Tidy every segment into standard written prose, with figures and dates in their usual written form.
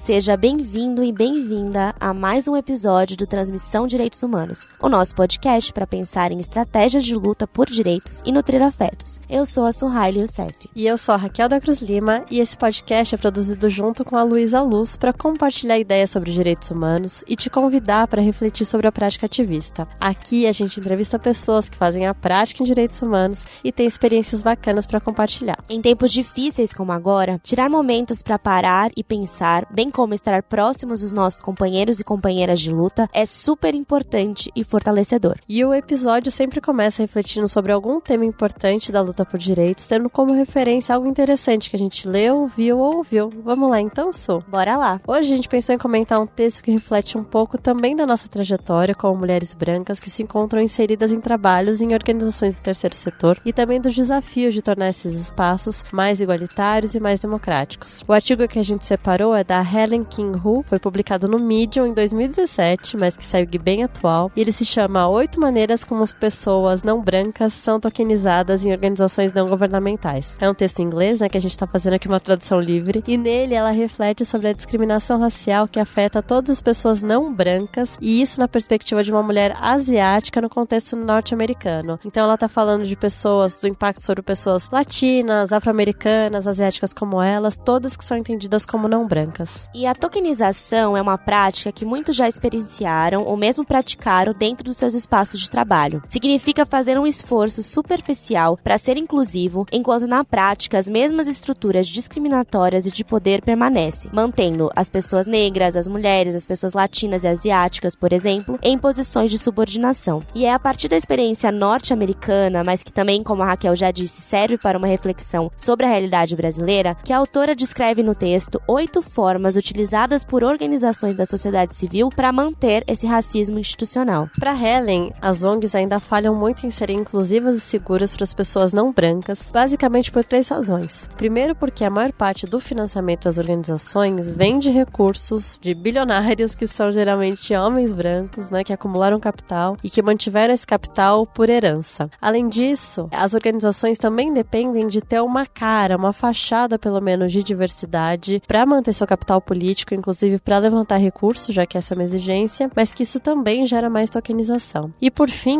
Seja bem-vindo e bem-vinda a mais um episódio do Transmissão Direitos Humanos, o nosso podcast para pensar em estratégias de luta por direitos e nutrir afetos. Eu sou a Suhaili Youssef. E eu sou a Raquel da Cruz Lima, e esse podcast é produzido junto com a Luísa Luz para compartilhar ideias sobre direitos humanos e te convidar para refletir sobre a prática ativista. Aqui a gente entrevista pessoas que fazem a prática em direitos humanos e tem experiências bacanas para compartilhar. Em tempos difíceis como agora, tirar momentos para parar e pensar, bem como estar próximos dos nossos companheiros e companheiras de luta, é super importante e fortalecedor. E o episódio sempre começa refletindo sobre algum tema importante da luta por direitos, tendo como referência algo interessante que a gente leu, viu ou ouviu. Vamos lá então, Su? Bora lá! Hoje a gente pensou em comentar um texto que reflete um pouco também da nossa trajetória como mulheres brancas que se encontram inseridas em trabalhos em organizações do terceiro setor e também dos desafios de tornar esses espaços mais igualitários e mais democráticos. O artigo que a gente separou é da Helen King Hu, foi publicado no Medium em 2017, mas que saiu bem atual, e ele se chama 8 maneiras como as pessoas não brancas são tokenizadas em organizações não governamentais. É um texto em inglês, que a gente está fazendo aqui uma tradução livre, e nele ela reflete sobre a discriminação racial que afeta todas as pessoas não brancas, e isso na perspectiva de uma mulher asiática no contexto norte-americano. Então ela está falando de pessoas, do impacto sobre pessoas latinas, afro-americanas, asiáticas como elas, todas que são entendidas como não brancas. E a tokenização é uma prática que muitos já experienciaram ou mesmo praticaram dentro dos seus espaços de trabalho. Significa fazer um esforço superficial para ser inclusivo, enquanto na prática as mesmas estruturas discriminatórias e de poder permanecem, mantendo as pessoas negras, as mulheres, as pessoas latinas e asiáticas, por exemplo, em posições de subordinação. E é a partir da experiência norte-americana, mas que também, como a Raquel já disse, serve para uma reflexão sobre a realidade brasileira, que a autora descreve no texto 8 formas utilizadas por organizações da sociedade civil para manter esse racismo institucional. Para Helen, as ONGs ainda falham muito em serem inclusivas e seguras para as pessoas não brancas, basicamente por 3 razões. Primeiro, porque a maior parte do financiamento das organizações vem de recursos de bilionários que são geralmente homens brancos, que acumularam capital e que mantiveram esse capital por herança. Além disso, as organizações também dependem de ter uma cara, uma fachada pelo menos de diversidade para manter seu capital político, inclusive para levantar recursos, já que essa é uma exigência, mas que isso também gera mais tokenização. E por fim,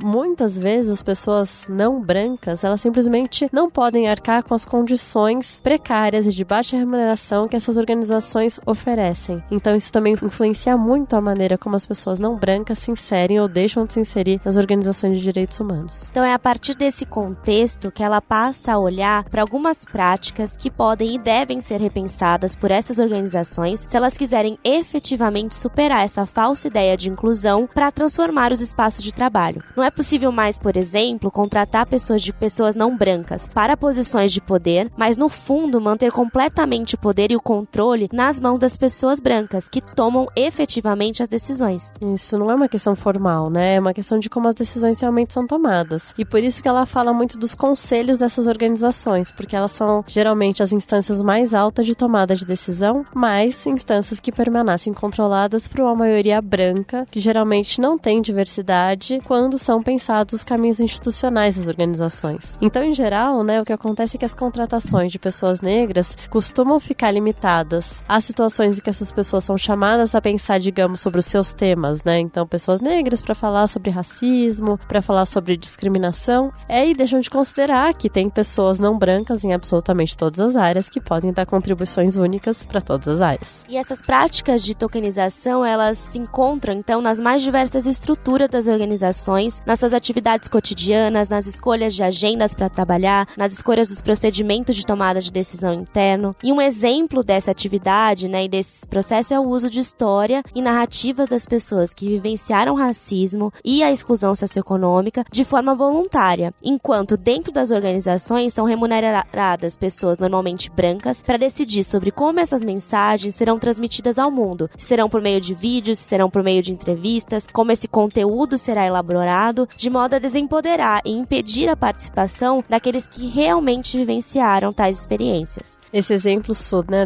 muitas vezes as pessoas não brancas, elas simplesmente não podem arcar com as condições precárias e de baixa remuneração que essas organizações oferecem. Então isso também influencia muito a maneira como as pessoas não brancas se inserem ou deixam de se inserir nas organizações de direitos humanos. Então é a partir desse contexto que ela passa a olhar para algumas práticas que podem e devem ser repensadas por essas organizações se elas quiserem efetivamente superar essa falsa ideia de inclusão para transformar os espaços de trabalho. Não é possível mais, por exemplo, contratar pessoas não brancas para posições de poder, mas no fundo manter completamente o poder e o controle nas mãos das pessoas brancas que tomam efetivamente as decisões. Isso não é uma questão formal, é uma questão de como as decisões realmente são tomadas. E por isso que ela fala muito dos conselhos dessas organizações, porque elas são geralmente as instâncias mais altas de tomada de decisão, mas instâncias que permanecem controladas por uma maioria branca, que geralmente não tem diversidade quando são pensados os caminhos institucionais das organizações. Então, em geral, o que acontece é que as contratações de pessoas negras costumam ficar limitadas a situações em que essas pessoas são chamadas a pensar, digamos, sobre os seus temas, Então, pessoas negras para falar sobre racismo, para falar sobre discriminação, e deixam de considerar que tem pessoas não brancas em absolutamente todas as áreas que podem dar contribuições únicas para todas as áreas. E essas práticas de tokenização, elas se encontram, então, nas mais diversas estruturas das organizações, nas suas atividades cotidianas, nas escolhas de agendas para trabalhar, nas escolhas dos procedimentos de tomada de decisão interno. E um exemplo dessa atividade, e desse processo é o uso de história e narrativas das pessoas que vivenciaram racismo e a exclusão socioeconômica de forma voluntária, enquanto dentro das organizações são remuneradas pessoas normalmente brancas para decidir sobre como essas mensagens serão transmitidas ao mundo, se serão por meio de vídeos, se serão por meio de entrevistas, como esse conteúdo será elaborado, de modo a desempoderar e impedir a participação daqueles que realmente vivenciaram tais experiências. Esse exemplo,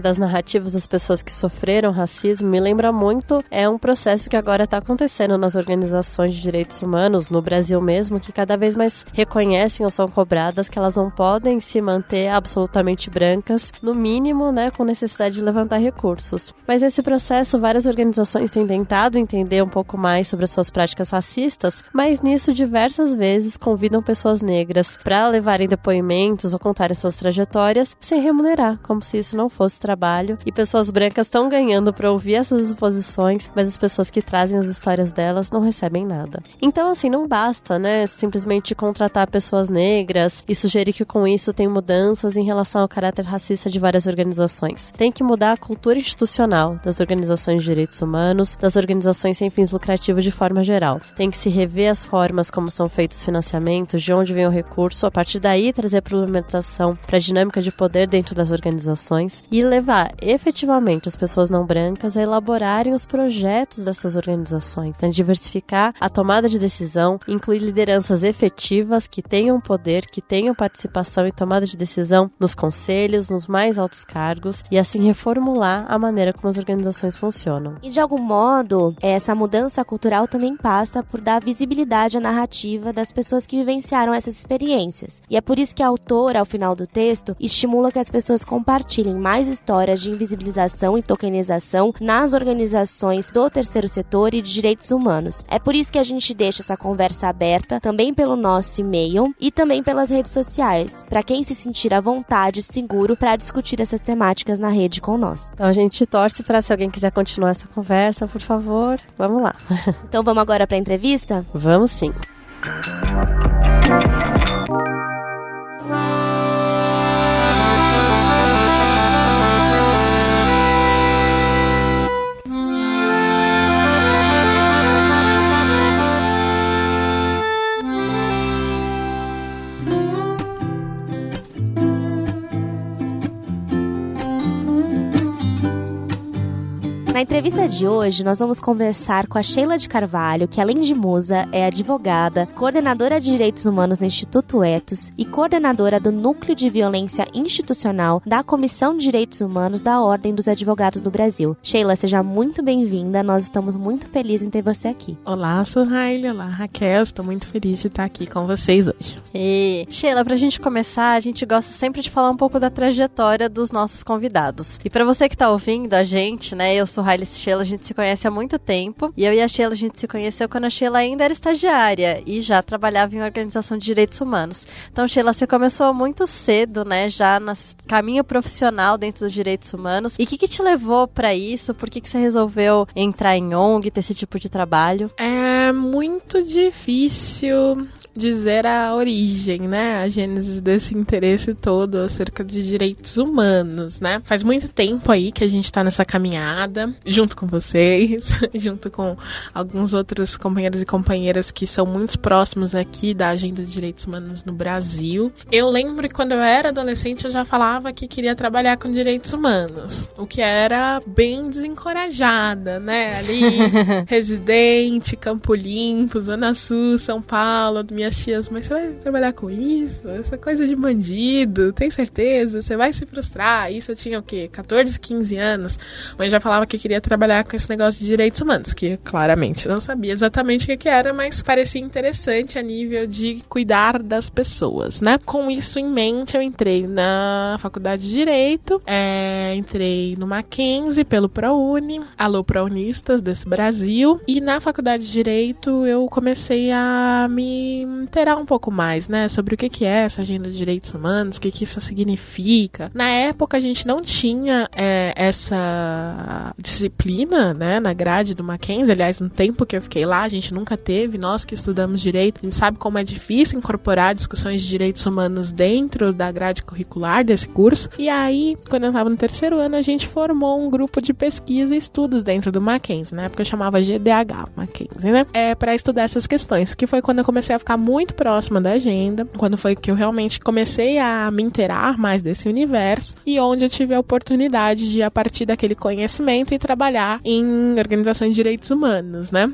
das narrativas das pessoas que sofreram racismo me lembra muito, um processo que agora está acontecendo nas organizações de direitos humanos, no Brasil mesmo, que cada vez mais reconhecem ou são cobradas que elas não podem se manter absolutamente brancas, no mínimo, com necessidade de levantar levantar recursos. Mas nesse processo, várias organizações têm tentado entender um pouco mais sobre as suas práticas racistas, mas nisso diversas vezes convidam pessoas negras para levarem depoimentos ou contarem suas trajetórias sem remunerar, como se isso não fosse trabalho, e pessoas brancas estão ganhando para ouvir essas exposições, mas as pessoas que trazem as histórias delas não recebem nada. Então, assim, não basta, né, simplesmente contratar pessoas negras e sugerir que com isso tem mudanças em relação ao caráter racista de várias organizações. Tem que mudar a cultura institucional das organizações de direitos humanos, das organizações sem fins lucrativos de forma geral. Tem que se rever as formas como são feitos financiamentos, de onde vem o recurso, a partir daí trazer a problematização para a dinâmica de poder dentro das organizações e levar efetivamente as pessoas não brancas a elaborarem os projetos dessas organizações, né? Diversificar a tomada de decisão, incluir lideranças efetivas que tenham poder, que tenham participação e tomada de decisão nos conselhos, nos mais altos cargos e assim reformular a maneira como as organizações funcionam. E de algum modo, essa mudança cultural também passa por dar visibilidade à narrativa das pessoas que vivenciaram essas experiências. E é por isso que a autora, ao final do texto, estimula que as pessoas compartilhem mais histórias de invisibilização e tokenização nas organizações do terceiro setor e de direitos humanos. É por isso que a gente deixa essa conversa aberta, também pelo nosso e-mail e também pelas redes sociais, para quem se sentir à vontade e seguro para discutir essas temáticas na rede com nós. Então a gente torce para, se alguém quiser continuar essa conversa, por favor, vamos lá. Então vamos agora para a entrevista? Vamos sim. Na entrevista de hoje, nós vamos conversar com a Sheila de Carvalho, que além de musa, é advogada, coordenadora de Direitos Humanos no Instituto Ethos e coordenadora do Núcleo de Violência Institucional da Comissão de Direitos Humanos da Ordem dos Advogados do Brasil. Sheila, seja muito bem-vinda, nós estamos muito felizes em ter você aqui. Olá, Suhaile, olá, Raquel, estou muito feliz de estar aqui com vocês hoje. E, Sheila, pra gente começar, a gente gosta sempre de falar um pouco da trajetória dos nossos convidados. E pra você que tá ouvindo a gente, né, eu sou Haile e Sheila, a gente se conhece há muito tempo. E eu e a Sheila, a gente se conheceu quando a Sheila ainda era estagiária e já trabalhava em organização de direitos humanos. Então, Sheila, você começou muito cedo, né, já no caminho profissional dentro dos direitos humanos. E o que te levou pra isso? Por que você resolveu entrar em ONG, ter esse tipo de trabalho? É muito difícil dizer a origem, né, a gênese desse interesse todo acerca de direitos humanos, né? Faz muito tempo aí que a gente tá nessa caminhada, junto com vocês, junto com alguns outros companheiros e companheiras que são muito próximos aqui da agenda de direitos humanos no Brasil. Eu lembro que quando eu era adolescente eu já falava que queria trabalhar com direitos humanos, o que era bem desencorajada, né? Ali, Residente, Campo Limpo, Zona Sul, São Paulo, minhas tias, mas você vai trabalhar com isso? Essa coisa de bandido, tem certeza? Você vai se frustrar? Isso eu tinha o quê? 14, 15 anos. Mas já falava que queria trabalhar com esse negócio de direitos humanos, que claramente não sabia exatamente o que era, mas parecia interessante a nível de cuidar das pessoas, né? Com isso em mente, eu entrei na faculdade de Direito, entrei no Mackenzie pelo ProUni, alô ProUnistas desse Brasil, e na faculdade de Direito eu comecei a me inteirar um pouco mais, né, sobre o que é essa agenda de direitos humanos, o que isso significa. Na época a gente não tinha essa disciplina, né, na grade do Mackenzie. Aliás, no tempo que eu fiquei lá, a gente nunca teve. Nós que estudamos direito, a gente sabe como é difícil incorporar discussões de direitos humanos dentro da grade curricular desse curso. E aí, quando eu estava no terceiro ano, a gente formou um grupo de pesquisa e estudos dentro do Mackenzie. Na época eu chamava GDH Mackenzie, né, para estudar essas questões, que foi quando eu comecei a ficar muito próxima da agenda, quando foi que eu realmente comecei a me inteirar mais desse universo e onde eu tive a oportunidade de, a partir daquele conhecimento, ir trabalhar em organizações de direitos humanos, né?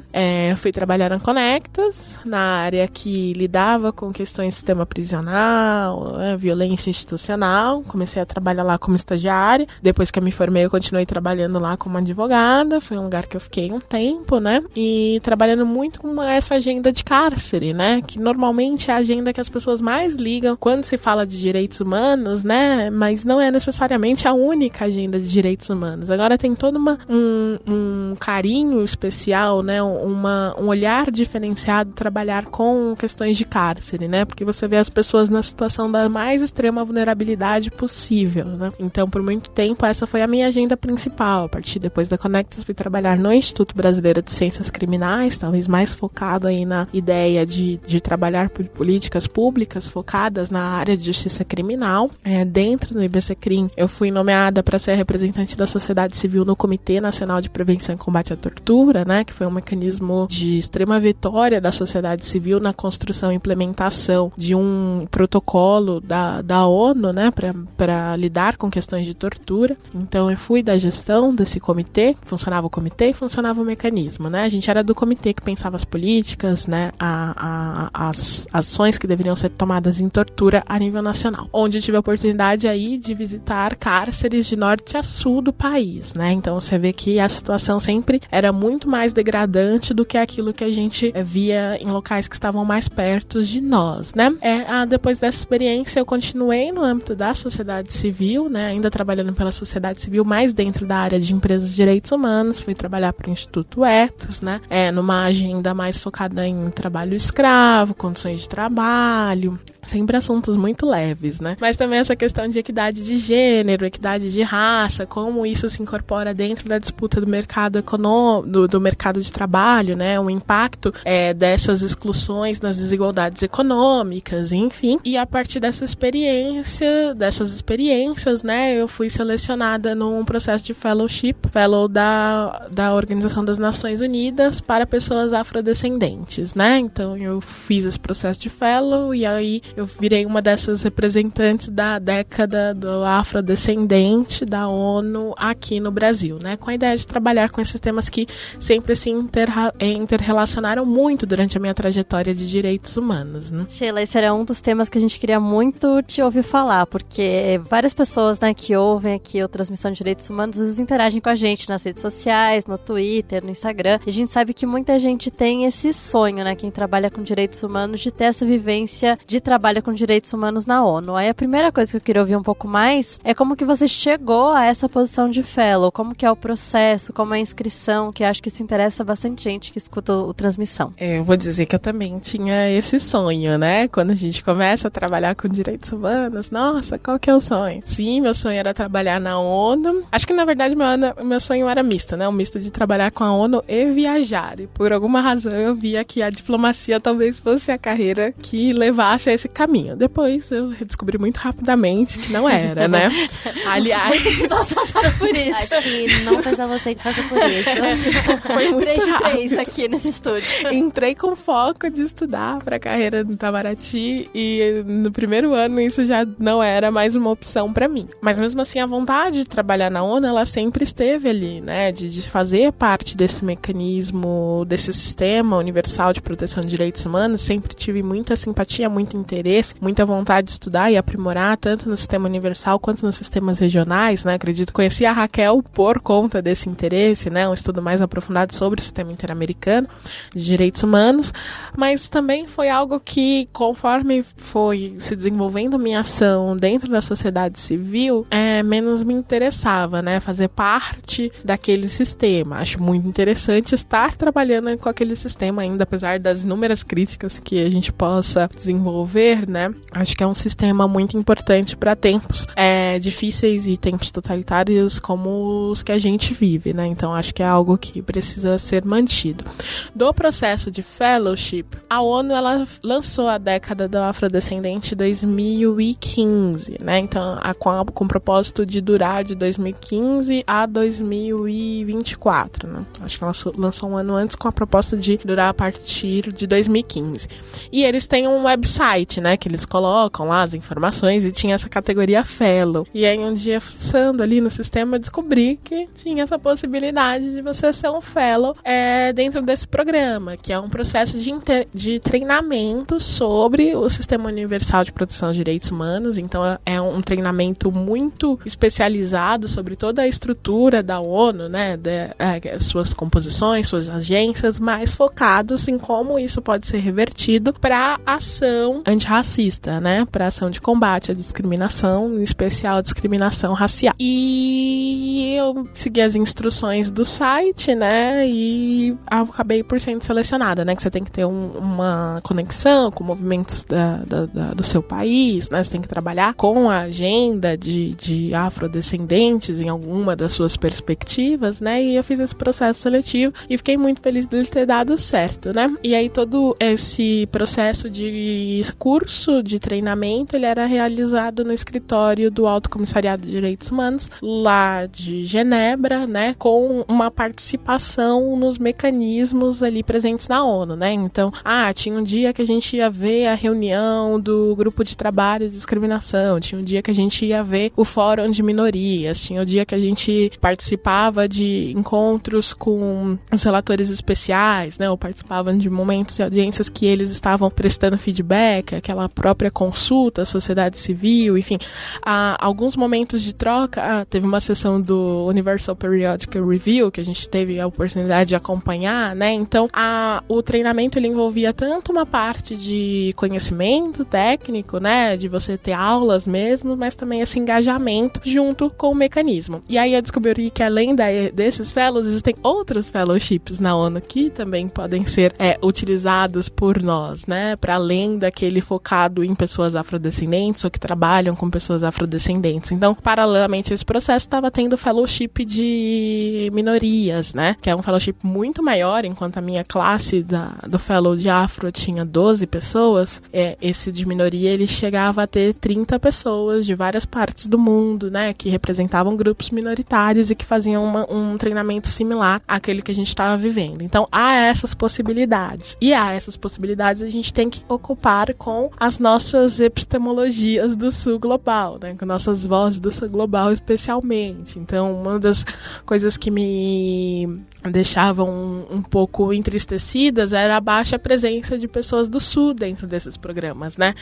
Eu fui trabalhar na Conectas, na área que lidava com questões de sistema prisional, violência institucional. Comecei a trabalhar lá como estagiária. Depois que eu me formei, eu continuei trabalhando lá como advogada. Foi um lugar que eu fiquei um tempo, né? E trabalhando muito com essa agenda de cárcere, né? Que normalmente é a agenda que as pessoas mais ligam quando se fala de direitos humanos, né? Mas não é necessariamente a única agenda de direitos humanos. Agora tem todo um carinho especial, né? Um olhar diferenciado trabalhar com questões de cárcere, né? Porque você vê as pessoas na situação da mais extrema vulnerabilidade possível, né? Então, por muito tempo, essa foi a minha agenda principal. A partir depois da Conectas, fui trabalhar no Instituto Brasileiro de Ciências Criminais, talvez mais focado aí na ideia de trabalhar por políticas públicas focadas na área de justiça criminal. Dentro do IBCCRIM, eu fui nomeada para ser representante da sociedade civil no Comitê Nacional de Prevenção e Combate à Tortura, né? Que foi um mecanismo de extrema vitória da sociedade civil na construção e implementação de um protocolo da ONU, né? Para lidar com questões de tortura. Então, eu fui da gestão desse comitê, funcionava o comitê e funcionava o mecanismo, né? A gente era do comitê que pensava as políticas, né? As ações que deveriam ser tomadas em tortura a nível nacional. Onde eu tive a oportunidade aí de visitar cárceres de norte a sul do país, né? Então, você vê que a situação sempre era muito mais degradante do que aquilo que a gente via em locais que estavam mais perto de nós, né? Depois dessa experiência, eu continuei no âmbito da sociedade civil, né? Ainda trabalhando pela sociedade civil, mais dentro da área de empresas de direitos humanos. Fui trabalhar para o Instituto Ethos, né? Numa agenda mais focada em trabalho escravo, condições de trabalho, sempre assuntos muito leves, né? Mas também essa questão de equidade de gênero, equidade de raça, como isso se incorpora dentro da disputa do mercado econômico, do mercado de trabalho, né? O impacto dessas exclusões nas desigualdades econômicas, enfim. E a partir dessas experiências, né? Eu fui selecionada num processo de fellow da Organização das Nações Unidas para pessoas afrodescendentes, né? Então eu fiz esse processo de fellow e aí eu virei uma dessas representantes da década do afrodescendente da ONU aqui no Brasil, né? Com a ideia de trabalhar com esses temas que sempre se interrelacionaram muito durante a minha trajetória de direitos humanos, né? Sheila, esse era um dos temas que a gente queria muito te ouvir falar, porque várias pessoas, né, que ouvem aqui o Transmissão de Direitos Humanos, às vezes interagem com a gente nas redes sociais, no Twitter, no Instagram, e a gente sabe que muita gente tem esse sonho, né, quem trabalha com direitos humanos, de ter essa vivência de trabalho com direitos humanos na ONU. Aí a primeira coisa que eu queria ouvir um pouco mais é como que você chegou a essa posição de fellow, como que é o processo, como é a inscrição, que acho que isso interessa bastante gente que escuta o Transmissão. Eu vou dizer que eu também tinha esse sonho, né? Quando a gente começa a trabalhar com direitos humanos, nossa, qual que é o sonho? Sim, meu sonho era trabalhar na ONU. Acho que, na verdade, meu sonho era misto, né? Um misto de trabalhar com a ONU e viajar. E por alguma razão eu via que a diplomacia talvez fosse a carreira que levasse a esse caminho. Depois eu redescobri muito rapidamente que não era, né? Aliás, por isso. Acho que não foi só você que passou por isso. Foi muito 3 de 3 rápido. aqui nesse estúdio. Entrei com foco de estudar para a carreira do Itamaraty e no primeiro ano isso já não era mais uma opção para mim. Mas mesmo assim a vontade de trabalhar na ONU, ela sempre esteve ali, né? De fazer parte desse mecanismo, desse sistema universal de proteção de direitos humanos. Sempre tive muita simpatia, muito interesse, muita vontade de estudar e aprimorar tanto no sistema universal quanto nos sistemas regionais, né? Acredito que conheci a Raquel por conta desse interesse, né? Um estudo mais aprofundado sobre o sistema interamericano de direitos humanos, mas também foi algo que, conforme foi se desenvolvendo minha ação dentro da sociedade civil, menos me interessava, né? Fazer parte daquele sistema. Acho muito interessante estar trabalhando com aquele sistema ainda, apesar das inúmeras críticas que a gente possa desenvolver, né? Acho que é um sistema muito importante para tempos difíceis e tempos totalitários como os que a gente vive, né? Então acho que é algo que precisa ser mantido. Do processo de fellowship, a ONU ela lançou a década do afrodescendente em 2015, né? Então com o propósito de durar de 2015 a 2024, né? Acho que ela lançou um ano antes com a proposta de durar a partir de 2015. E eles têm um website, né? Que eles colocam lá as informações e tinha essa categoria fellow. E aí um dia, fuçando ali no sistema, eu descobri que tinha essa possibilidade de você ser um fellow dentro desse programa, que é um processo de treinamento sobre o Sistema Universal de Proteção aos Direitos Humanos. Então é um treinamento muito especializado sobre toda a estrutura da ONU, né, suas composições, suas agências, mais focados em como isso pode ser revertido para ação antirracista, né, para ação de combate à discriminação, em especial a discriminação racial. E eu segui as instruções do site, né, e acabei por sendo selecionada, né, que você tem que ter uma conexão com movimentos do seu país, né, você tem que trabalhar com a agenda de afrodescendentes em alguma das suas perspectivas, né, e eu fiz esse processo seletivo e fiquei muito feliz de ele ter dado certo, né, e aí todo esse processo de curso de treinamento, ele era realizado no escritório do Alto Comissariado de Direitos Humanos, lá de Genebra, né, com uma participação nos mecanismos ali presentes na ONU, né, então, tinha um dia que a gente ia ver a reunião do grupo de trabalho de discriminação, tinha um dia que a gente ia ver o fórum de minorias, tinha o dia que a gente participava de encontros com os relatores especiais, né, ou participavam de momentos de audiências que eles estavam prestando feedback, aquela própria consulta à sociedade civil, enfim, alguns momentos de troca. Teve uma sessão do Universal Periodic Review que a gente teve a oportunidade de acompanhar, né, então o treinamento ele envolvia tanto uma parte de conhecimento técnico, né, de você ter aulas mesmo, mas também esse engajamento junto com o mecanismo. E aí eu descobri que além desses fellows, existem outros fellowships na ONU que também podem ser utilizados por nós, né, para além daquele focado em pessoas afrodescendentes ou que trabalham com pessoas afrodescendentes. Então, paralelamente a esse processo, estava tendo fellowship de minorias, né, que é um fellowship muito maior, enquanto a minha classe do fellow de afro tinha 12 pessoas, esse de minoria ele chegava a ter 30 pessoas de várias partes do mundo, né, que representavam grupos minoritários e que faziam um treinamento similar àquele que a gente estava vivendo. Então, há essas possibilidades. E há essas possibilidades a gente tem que ocupar com as nossas epistemologias do Sul Global, né, com nossas vozes do Sul Global especialmente. Então, uma das coisas que me deixavam um pouco entristecidas era a baixa presença de pessoas do Sul dentro desses programas, né?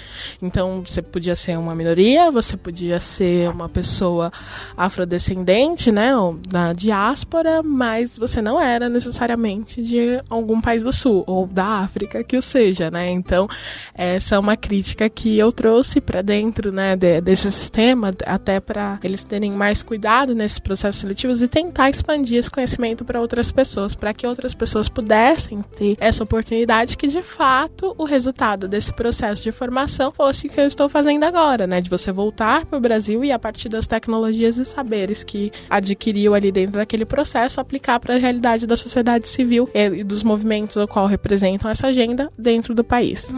Então, você podia ser uma minoria, você podia ser uma pessoa afrodescendente, né, ou da diáspora, mas você não era necessariamente de algum país do Sul, ou da África, que o seja, né? Então, essa é uma crítica que eu trouxe para dentro, né, desse sistema, até para eles terem mais cuidado nesses processos seletivos e tentar expandir esse conhecimento para outras pessoas, para que outras pessoas pudessem ter essa oportunidade, que de fato o resultado desse processo de formação fosse o que eu estou fazendo agora, né, de você voltar para o Brasil e a partir das tecnologias e saberes que adquiriu ali dentro daquele processo, aplicar para a realidade da sociedade civil e dos movimentos ao qual representam essa agenda dentro do país.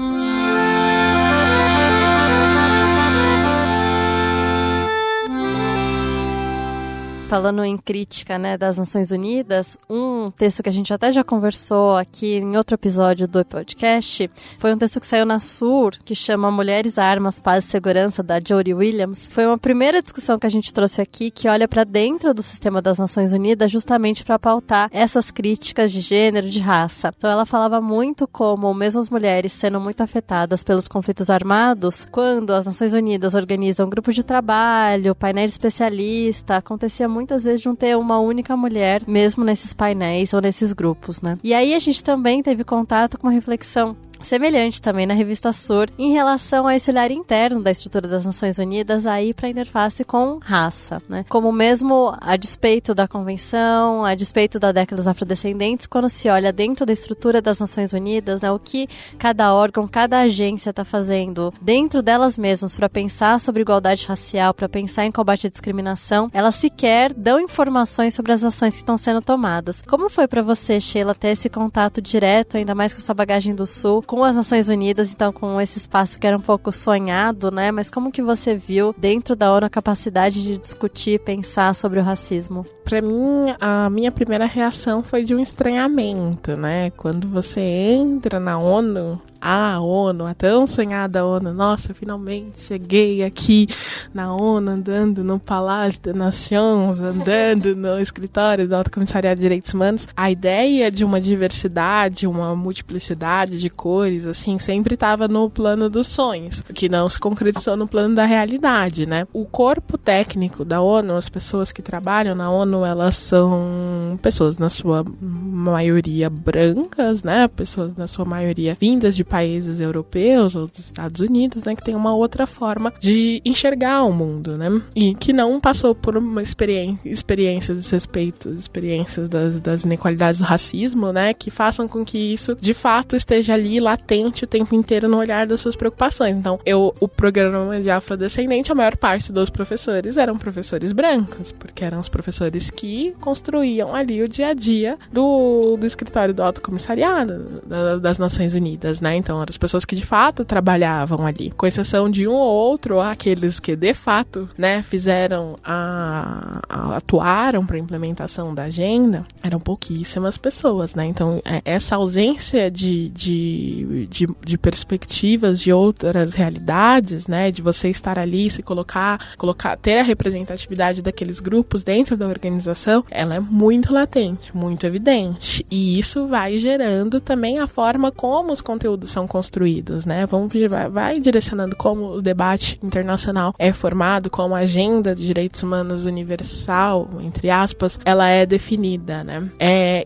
Falando em crítica, né, das Nações Unidas, um texto que a gente até já conversou aqui em outro episódio do podcast foi um texto que saiu na Sur, que chama Mulheres, Armas, Paz e Segurança, da Jody Williams. Foi uma primeira discussão que a gente trouxe aqui, que olha para dentro do sistema das Nações Unidas justamente para pautar essas críticas de gênero, de raça. Então ela falava muito como, mesmo as mulheres sendo muito afetadas pelos conflitos armados, quando as Nações Unidas organizam grupos de trabalho, painel especialista, acontecia muitas vezes de não ter uma única mulher, mesmo nesses painéis ou nesses grupos, né? E aí a gente também teve contato com uma reflexão semelhante também na revista Sur em relação a esse olhar interno da estrutura das Nações Unidas aí para a interface com raça, né? Como mesmo a despeito da convenção, a despeito da década dos afrodescendentes, quando se olha dentro da estrutura das Nações Unidas, né, o que cada órgão, cada agência está fazendo dentro delas mesmas para pensar sobre igualdade racial, para pensar em combate à discriminação, elas sequer dão informações sobre as ações que estão sendo tomadas. Como foi para você, Sheila, ter esse contato direto, ainda mais com essa bagagem do Sul, com as Nações Unidas, então com esse espaço que era um pouco sonhado, né? Mas como que você viu dentro da ONU a capacidade de discutir, pensar sobre o racismo? Para mim, a minha primeira reação foi de um estranhamento, né? Quando você entra na ONU, a ONU, a tão sonhada ONU. Nossa, finalmente cheguei aqui na ONU, andando no Palácio das Nações, andando no escritório do Alto Comissariado de Direitos Humanos. A ideia de uma diversidade, uma multiplicidade de cores, assim, sempre estava no plano dos sonhos, o que não se concretizou no plano da realidade, né? O corpo técnico da ONU, as pessoas que trabalham na ONU, elas são pessoas, na sua maioria, brancas, né? Pessoas, na sua maioria, vindas de países europeus ou dos Estados Unidos, né? Que tem uma outra forma de enxergar o mundo, né? E que não passou por uma experiência de respeito, experiências das inequalidades do racismo, né? Que façam com que isso, de fato, esteja ali latente o tempo inteiro no olhar das suas preocupações. Então, o programa de afrodescendente, a maior parte dos professores eram professores brancos, porque eram os professores que construíam ali o dia a dia do escritório do Alto Comissariado das Nações Unidas, né? Então, eram as pessoas que de fato trabalhavam ali, com exceção de um ou outro, aqueles que de fato, né, atuaram para a implementação da agenda, eram pouquíssimas pessoas, né? Então, essa ausência de perspectivas de outras realidades, né, de você estar ali, se colocar, ter a representatividade daqueles grupos dentro da organização, ela é muito latente, muito evidente. E isso vai gerando também a forma como os conteúdos são construídos, né? Vai direcionando como o debate internacional é formado, como a agenda de direitos humanos universal, entre aspas, ela é definida, né?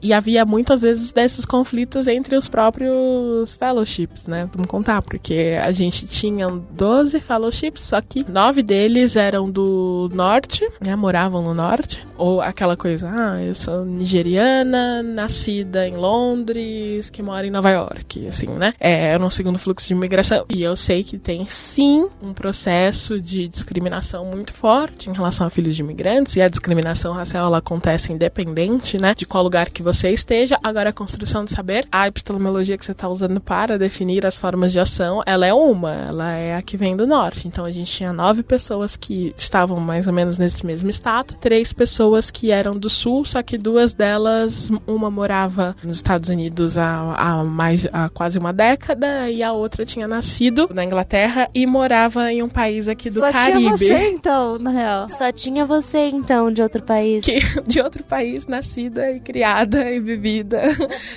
E havia muitas vezes desses conflitos entre os próprios fellowships, né? Vamos contar, porque a gente tinha 12 fellowships, só que 9 deles eram do norte, né? Moravam no norte, ou aquela coisa, eu sou nigeriana, nascida em Londres, que mora em Nova York, assim, né? Era um segundo fluxo de imigração. E eu sei que tem, sim, um processo de discriminação muito forte em relação a filhos de imigrantes, e a discriminação racial, ela acontece independente, né, de qual lugar que você esteja. Agora, a construção de saber, a epistemologia que você está usando para definir as formas de ação, ela é a que vem do norte. Então, a gente tinha 9 pessoas que estavam mais ou menos nesse mesmo estado, 3 pessoas que eram do sul, só que 2 delas, uma morava nos Estados Unidos há quase uma década, e a outra tinha nascido na Inglaterra e morava em um país aqui do Caribe. Só tinha você, então, na real. Só tinha você, então, de outro país. De outro país, nascida e criada e vivida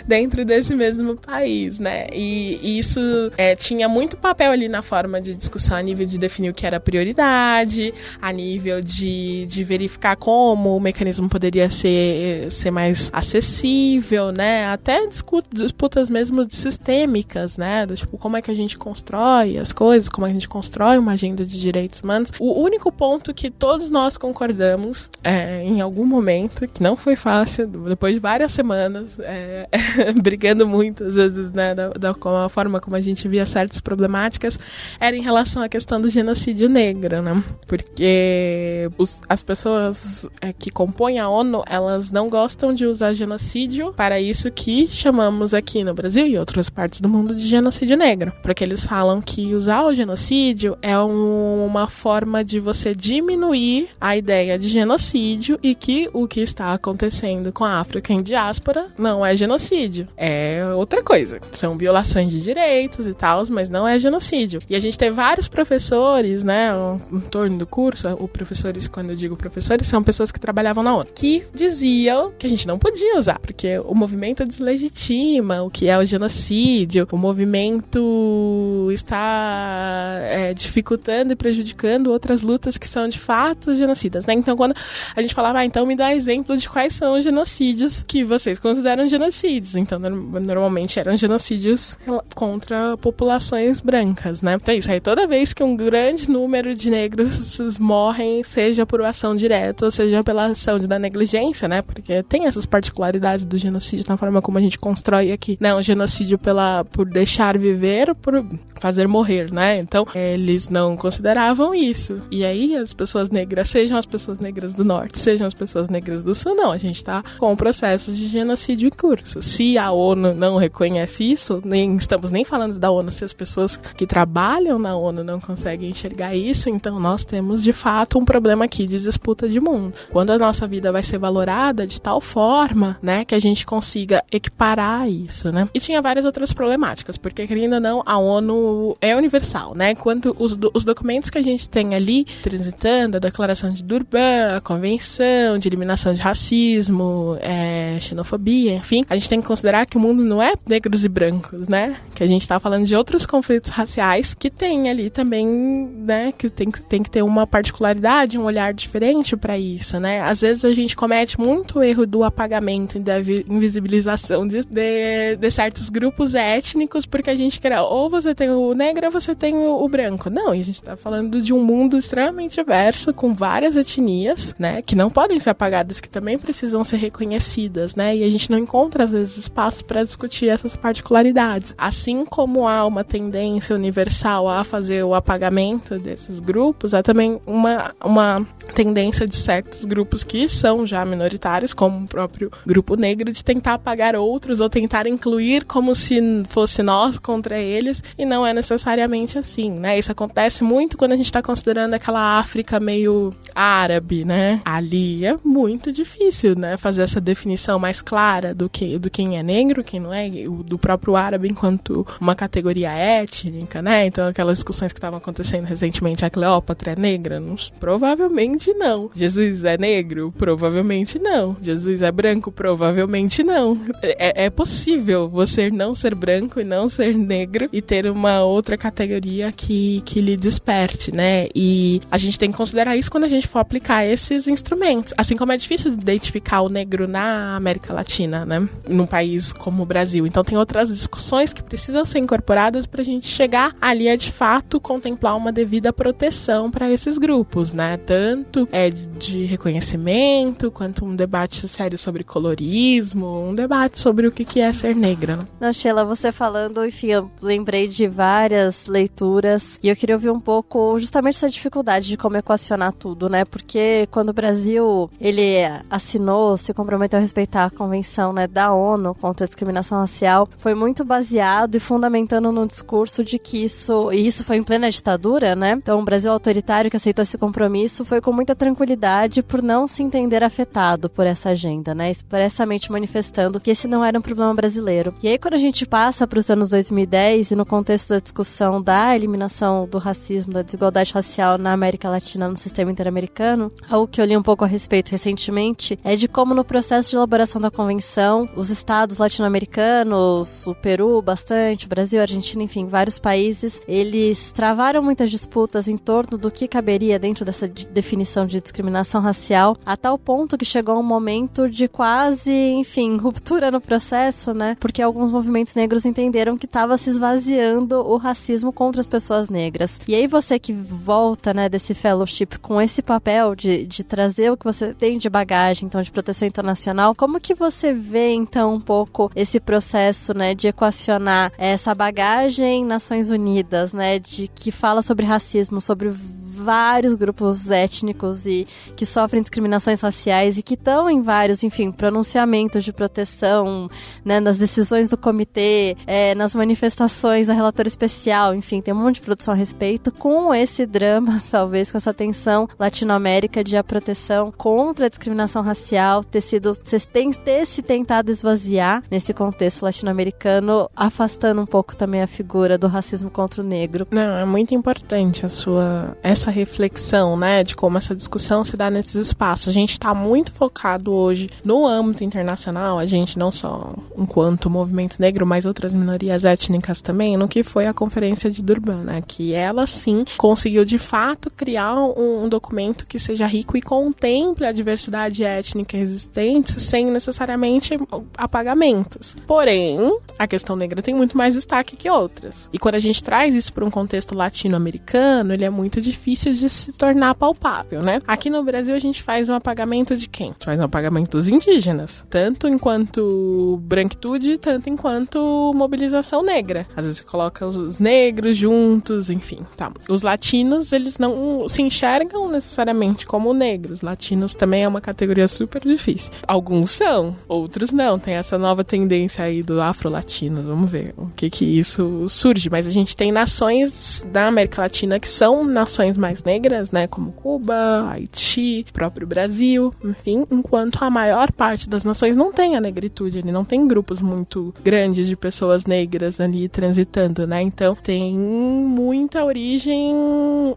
dentro desse mesmo país, né? E isso tinha muito papel ali na forma de discussão, a nível de definir o que era prioridade, a nível de verificar como o mecanismo poderia ser mais acessível, né? Até disputas mesmo sistêmicas, né? Do tipo, como é que a gente constrói as coisas, como é que a gente constrói uma agenda de direitos humanos. O único ponto que todos nós concordamos, em algum momento, que não foi fácil, depois de várias semanas, brigando muito, às vezes, né, da forma como a gente via certas problemáticas, era em relação à questão do genocídio negro, né? Porque as pessoas que compõem a ONU, elas não gostam de usar genocídio para isso que chamamos aqui no Brasil e outras partes do mundo de genocídio negro. Porque eles falam que usar o genocídio é uma forma de você diminuir a ideia de genocídio, e que o que está acontecendo com a África em diáspora não é genocídio, é outra coisa. São violações de direitos e tal, mas não é genocídio. E a gente teve vários professores, né, em torno do curso, professores, quando eu digo professores, são pessoas que trabalhavam na ONU, que diziam que a gente não podia usar, porque o movimento deslegitima o que é o genocídio, o movimento está dificultando e prejudicando outras lutas que são de fato genocidas, né? Então, quando a gente falava, então me dá exemplo de quais são os genocídios que vocês consideram genocídios. Então, normalmente eram genocídios contra populações brancas, né? Então, isso aí, toda vez que um grande número de negros morrem, seja por ação direta ou seja pela ação da negligência, né? Porque tem essas particularidades do genocídio na forma como a gente constrói aqui, né? Um genocídio por deixar viver, por fazer morrer, né? Então, eles não consideravam isso. E aí, as pessoas negras, sejam as pessoas negras do norte, sejam as pessoas negras do sul, não. A gente tá com o processo de genocídio em curso. Se a ONU não reconhece isso, estamos nem falando da ONU, se as pessoas que trabalham na ONU não conseguem enxergar isso, então nós temos, de fato, um problema aqui de disputa de mundo. Quando a nossa vida vai ser valorada de tal forma, né, que a gente consiga equiparar isso, né? E tinha várias outras problemáticas. práticas, porque, querendo ou não, a ONU é universal, né? Quanto os documentos que a gente tem ali, transitando, a Declaração de Durban, a Convenção de Eliminação de Racismo, xenofobia, enfim, a gente tem que considerar que o mundo não é negros e brancos, né? Que a gente tá falando de outros conflitos raciais que tem ali também, né? Que tem que ter uma particularidade, um olhar diferente para isso, né? Às vezes a gente comete muito erro do apagamento e da invisibilização de certos grupos étnicos, porque a gente quer, ou você tem o negro ou você tem o branco. Não, e a gente tá falando de um mundo extremamente diverso, com várias etnias, né? Que não podem ser apagadas, que também precisam ser reconhecidas, né? E a gente não encontra, às vezes, espaço para discutir essas particularidades. Assim como há uma tendência universal a fazer o apagamento desses grupos, há também uma tendência de certos grupos que são já minoritários, como o próprio grupo negro, de tentar apagar outros ou tentar incluir como se fosse nós contra eles, e não é necessariamente assim, né? Isso acontece muito quando a gente está considerando aquela África meio árabe, né? Ali é muito difícil, né? Fazer essa definição mais clara do quem é negro, quem não é, do próprio árabe enquanto uma categoria étnica, né? Então aquelas discussões que estavam acontecendo recentemente, a Cleópatra é negra? Provavelmente não. Jesus é negro? Provavelmente não. Jesus é branco? Provavelmente não. É possível você não ser branco e não ser negro e ter uma outra categoria que lhe desperte, né? E a gente tem que considerar isso quando a gente for aplicar esses instrumentos. Assim como é difícil identificar o negro na América Latina, né? Num país como o Brasil. Então tem outras discussões que precisam ser incorporadas pra gente chegar ali a, de fato, contemplar uma devida proteção para esses grupos, né? Tanto de reconhecimento, quanto um debate sério sobre colorismo, um debate sobre o que é ser negra, né? Não, Sheila, você falando, enfim, eu lembrei de várias leituras e eu queria ouvir um pouco justamente essa dificuldade de como equacionar tudo, né? Porque quando o Brasil, ele assinou, se comprometeu a respeitar a convenção, né, da ONU contra a discriminação racial, foi muito baseado e fundamentando no discurso de que isso foi em plena ditadura, né? Então o Brasil autoritário que aceitou esse compromisso foi com muita tranquilidade por não se entender afetado por essa agenda, né? Expressamente manifestando que esse não era um problema brasileiro. E aí quando a gente passa para os anos 2010 e no contexto da discussão da eliminação do racismo, da desigualdade racial na América Latina no sistema interamericano, algo que eu li um pouco a respeito recentemente é de como no processo de elaboração da convenção, os estados latino-americanos, o Peru bastante, o Brasil, a Argentina, enfim, vários países, eles travaram muitas disputas em torno do que caberia dentro dessa definição de discriminação racial, a tal ponto que chegou um momento de quase, enfim, ruptura no processo, né? Porque alguns movimentos negros entenderam que estava se esvaziando o racismo contra as pessoas negras. E aí você que volta, né, desse fellowship com esse papel de trazer o que você tem de bagagem, então, de proteção internacional, como que você vê, então, um pouco esse processo, né, de equacionar essa bagagem Nações Unidas, né, de que fala sobre racismo, sobre vários grupos étnicos e que sofrem discriminações raciais e que estão em vários, enfim, pronunciamentos de proteção, né, nas decisões do comitê, nas manifestações da relatora especial, enfim, tem um monte de produção a respeito, com esse drama, talvez, com essa tensão Latinoamérica de a proteção contra a discriminação racial ter se tentado esvaziar nesse contexto latino-americano, afastando um pouco também a figura do racismo contra o negro. Não, é muito importante essa reflexão, né, de como essa discussão se dá nesses espaços. A gente está muito focado hoje no âmbito internacional, a gente não só enquanto movimento negro, mas outras minorias étnicas também, no que foi a Conferência de Durban, né, que ela sim conseguiu de fato criar um documento que seja rico e contemple a diversidade étnica existente sem necessariamente apagamentos. Porém, a questão negra tem muito mais destaque que outras. E quando a gente traz isso para um contexto latino-americano, ele é muito difícil de se tornar palpável, né? Aqui no Brasil a gente faz um apagamento de quem? A gente faz um apagamento dos indígenas, tanto enquanto branquitude, tanto enquanto mobilização negra. Às vezes você coloca os negros juntos, enfim, tá. Os latinos, eles não se enxergam necessariamente como negros. Latinos também é uma categoria super difícil. Alguns são, outros não. Tem essa nova tendência aí do afro-latinos. Vamos ver o que isso surge. Mas a gente tem nações da América Latina que são nações mais mais negras, né, como Cuba, Haiti, próprio Brasil, enfim, enquanto a maior parte das nações não tem a negritude, ele não tem grupos muito grandes de pessoas negras ali transitando, né, então tem muita origem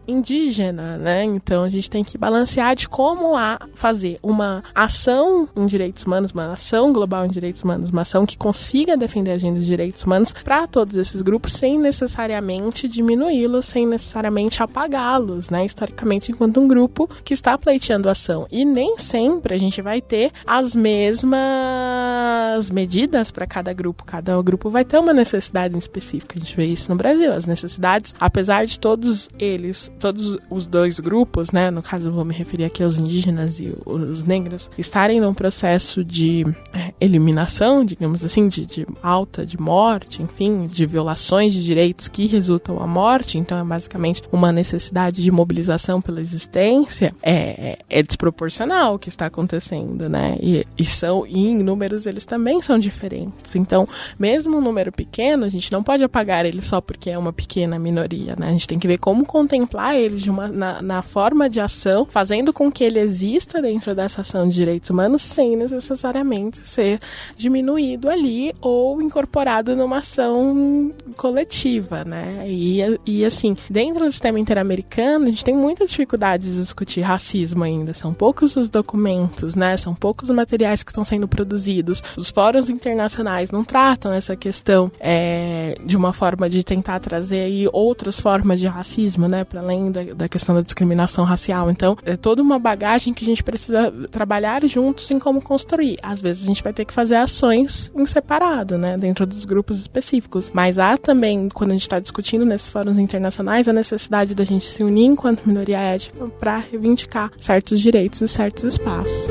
indígena, né, então a gente tem que balancear de como fazer uma ação em direitos humanos, uma ação global em direitos humanos, uma ação que consiga defender a agenda de direitos humanos para todos esses grupos, sem necessariamente diminuí-los, sem necessariamente apagá-los, né, historicamente, enquanto um grupo que está pleiteando ação. E nem sempre a gente vai ter as mesmas medidas para cada grupo grupo vai ter uma necessidade em específica. A gente vê isso no Brasil, as necessidades, apesar de todos os dois grupos, né, no caso eu vou me referir aqui aos indígenas e os negros, estarem num processo de eliminação, digamos assim, de alta, de morte, enfim, de violações de direitos que resultam à morte, então é basicamente uma necessidade de mobilização pela existência, é desproporcional o que está acontecendo, né, e em números eles também são diferentes, então mesmo um número pequeno, a gente não pode apagar ele só porque é uma pequena minoria, né, a gente tem que ver como contemplar ele na forma de ação, fazendo com que ele exista dentro dessa ação de direitos humanos sem necessariamente ser diminuído ali ou incorporado numa ação coletiva, né? E assim, dentro do sistema interamericano, a gente tem muita dificuldade de discutir racismo ainda. São poucos os documentos, né? São poucos os materiais que estão sendo produzidos. Os fóruns internacionais não tratam essa questão de uma forma de tentar trazer aí outras formas de racismo, né? Para além da questão da discriminação racial. Então, é toda uma bagagem que a gente precisa trabalhar juntos em como construir. Às vezes a gente vai ter que fazer ações em separado, né, dentro dos grupos específicos. Mas há também, quando a gente está discutindo nesses fóruns internacionais, a necessidade da gente se unir enquanto minoria étnica para reivindicar certos direitos e certos espaços.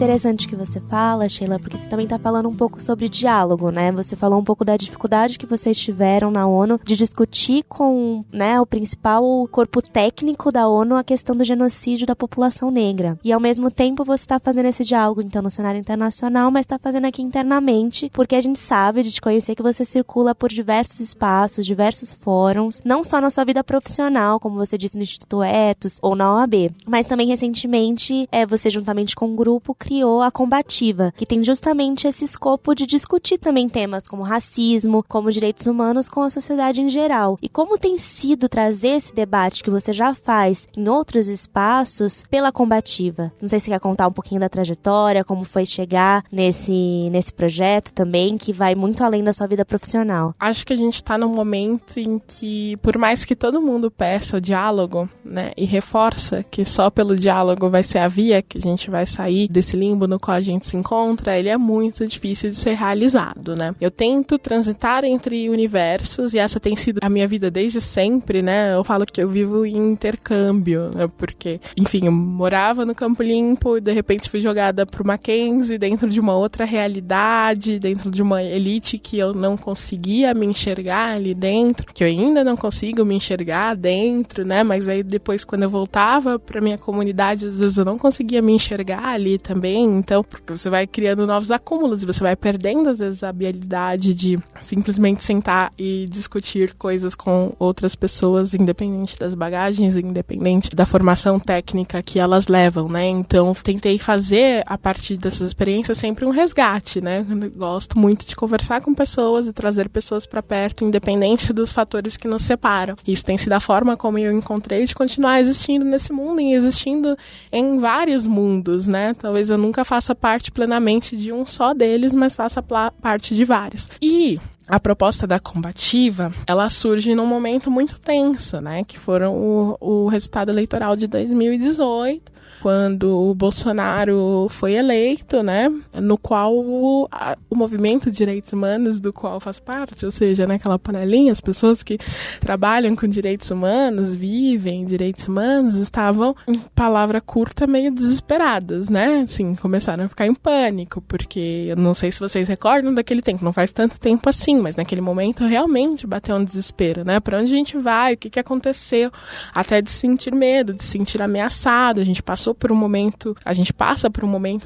Interessante que você fala, Sheila, porque você também está falando um pouco sobre diálogo, né? Você falou um pouco da dificuldade que vocês tiveram na ONU de discutir com, né, o principal corpo técnico da ONU a questão do genocídio da população negra. E ao mesmo tempo você está fazendo esse diálogo, então, no cenário internacional, mas está fazendo aqui internamente, porque a gente sabe de te conhecer que você circula por diversos espaços, diversos fóruns, não só na sua vida profissional, como você disse no Instituto Ethos ou na OAB, mas também recentemente você juntamente com um grupo criou a Combativa, que tem justamente esse escopo de discutir também temas como racismo, como direitos humanos com a sociedade em geral. E como tem sido trazer esse debate que você já faz em outros espaços pela Combativa? Não sei se você quer contar um pouquinho da trajetória, como foi chegar nesse projeto também, que vai muito além da sua vida profissional. Acho que a gente está num momento em que, por mais que todo mundo peça o diálogo, né, e reforça que só pelo diálogo vai ser a via que a gente vai sair desse limbo no qual a gente se encontra, ele é muito difícil de ser realizado, né? Eu tento transitar entre universos e essa tem sido a minha vida desde sempre, né? Eu falo que eu vivo em intercâmbio, né? Porque, enfim, eu morava no Campo Limpo e de repente fui jogada pro Mackenzie dentro de uma outra realidade, dentro de uma elite que eu não conseguia me enxergar ali dentro, que eu ainda não consigo me enxergar dentro, né? Mas aí depois, quando eu voltava pra minha comunidade, às vezes eu não conseguia me enxergar ali também. Então, porque você vai criando novos acúmulos e você vai perdendo, às vezes, a habilidade de simplesmente sentar e discutir coisas com outras pessoas, independente das bagagens, independente da formação técnica que elas levam, né? Então, tentei fazer, a partir dessas experiências, sempre um resgate, né? Eu gosto muito de conversar com pessoas e trazer pessoas para perto, independente dos fatores que nos separam. Isso tem sido a forma como eu encontrei de continuar existindo nesse mundo e existindo em vários mundos, né? Talvez eu nunca faça parte plenamente de um só deles, mas faça parte de vários. E a proposta da Combativa, ela surge num momento muito tenso, né? Que foram o resultado eleitoral de 2018, quando o Bolsonaro foi eleito, né? No qual o movimento de direitos humanos, do qual eu faço parte, ou seja, né, aquela panelinha, as pessoas que trabalham com direitos humanos, vivem direitos humanos, estavam, em palavra curta, meio desesperadas, né? Assim, começaram a ficar em pânico, porque eu não sei se vocês recordam daquele tempo, não faz tanto tempo assim, mas naquele momento realmente bateu um desespero, né? Pra onde a gente vai? O que aconteceu? Até de sentir medo, de se sentir ameaçado. A gente passa por um momento,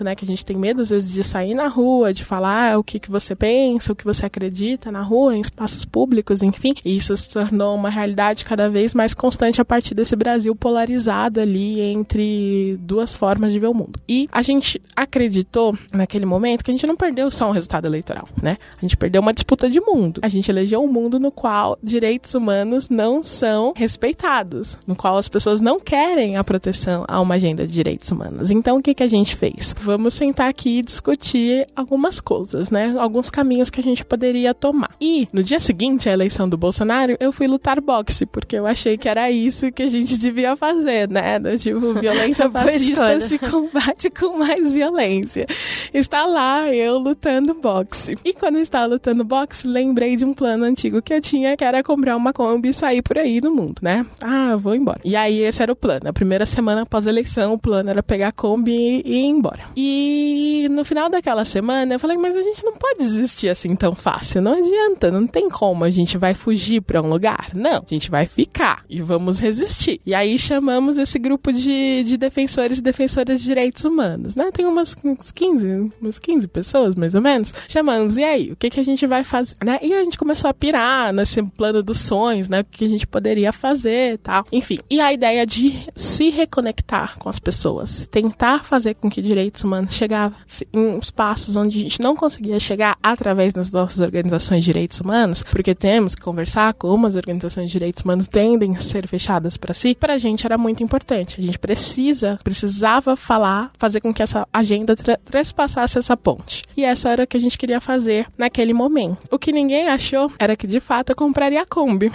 né, que a gente tem medo às vezes de sair na rua, de falar o que você pensa, o que você acredita na rua, em espaços públicos, enfim. E isso se tornou uma realidade cada vez mais constante a partir desse Brasil polarizado ali entre duas formas de ver o mundo. E a gente acreditou naquele momento que a gente não perdeu só um resultado eleitoral, né? A gente perdeu uma disputa de mundo. A gente elegeu um mundo no qual direitos humanos não são respeitados, no qual as pessoas não querem a proteção a uma agenda de direitos humanos. Então, o que a gente fez? Vamos sentar aqui e discutir algumas coisas, né? Alguns caminhos que a gente poderia tomar. E, no dia seguinte à eleição do Bolsonaro, eu fui lutar boxe, porque eu achei que era isso que a gente devia fazer, né? Tipo, violência fascista se combate com mais violência. Está lá eu lutando boxe. E quando eu estava lutando boxe, lembrei de um plano antigo que eu tinha, que era comprar uma Kombi e sair por aí no mundo, né? Eu vou embora. E aí esse era o plano. A primeira semana após a eleição, o plano era pegar a Kombi e ir embora. E no final daquela semana, eu falei, mas a gente não pode desistir assim tão fácil. Não adianta, não tem como. A gente vai fugir pra um lugar? Não. A gente vai ficar e vamos resistir. E aí chamamos esse grupo de defensores e defensoras de direitos humanos, né? Tem umas 15 pessoas, mais ou menos. Chamamos, e aí? O que a gente vai fazer? Né? E a gente começou a pirar nesse plano dos sonhos, né? O que a gente poderia fazer e tal. Enfim. E a ideia de se reconectar com as pessoas. Tentar fazer com que direitos humanos chegassem em espaços onde a gente não conseguia chegar através das nossas organizações de direitos humanos, porque temos que conversar como as organizações de direitos humanos tendem a ser fechadas para si. Pra gente era muito importante. A gente precisava fazer com que essa agenda trespassasse essa ponte. E essa era o que a gente queria fazer naquele momento. O que ninguém achou era que, de fato, eu compraria a Kombi.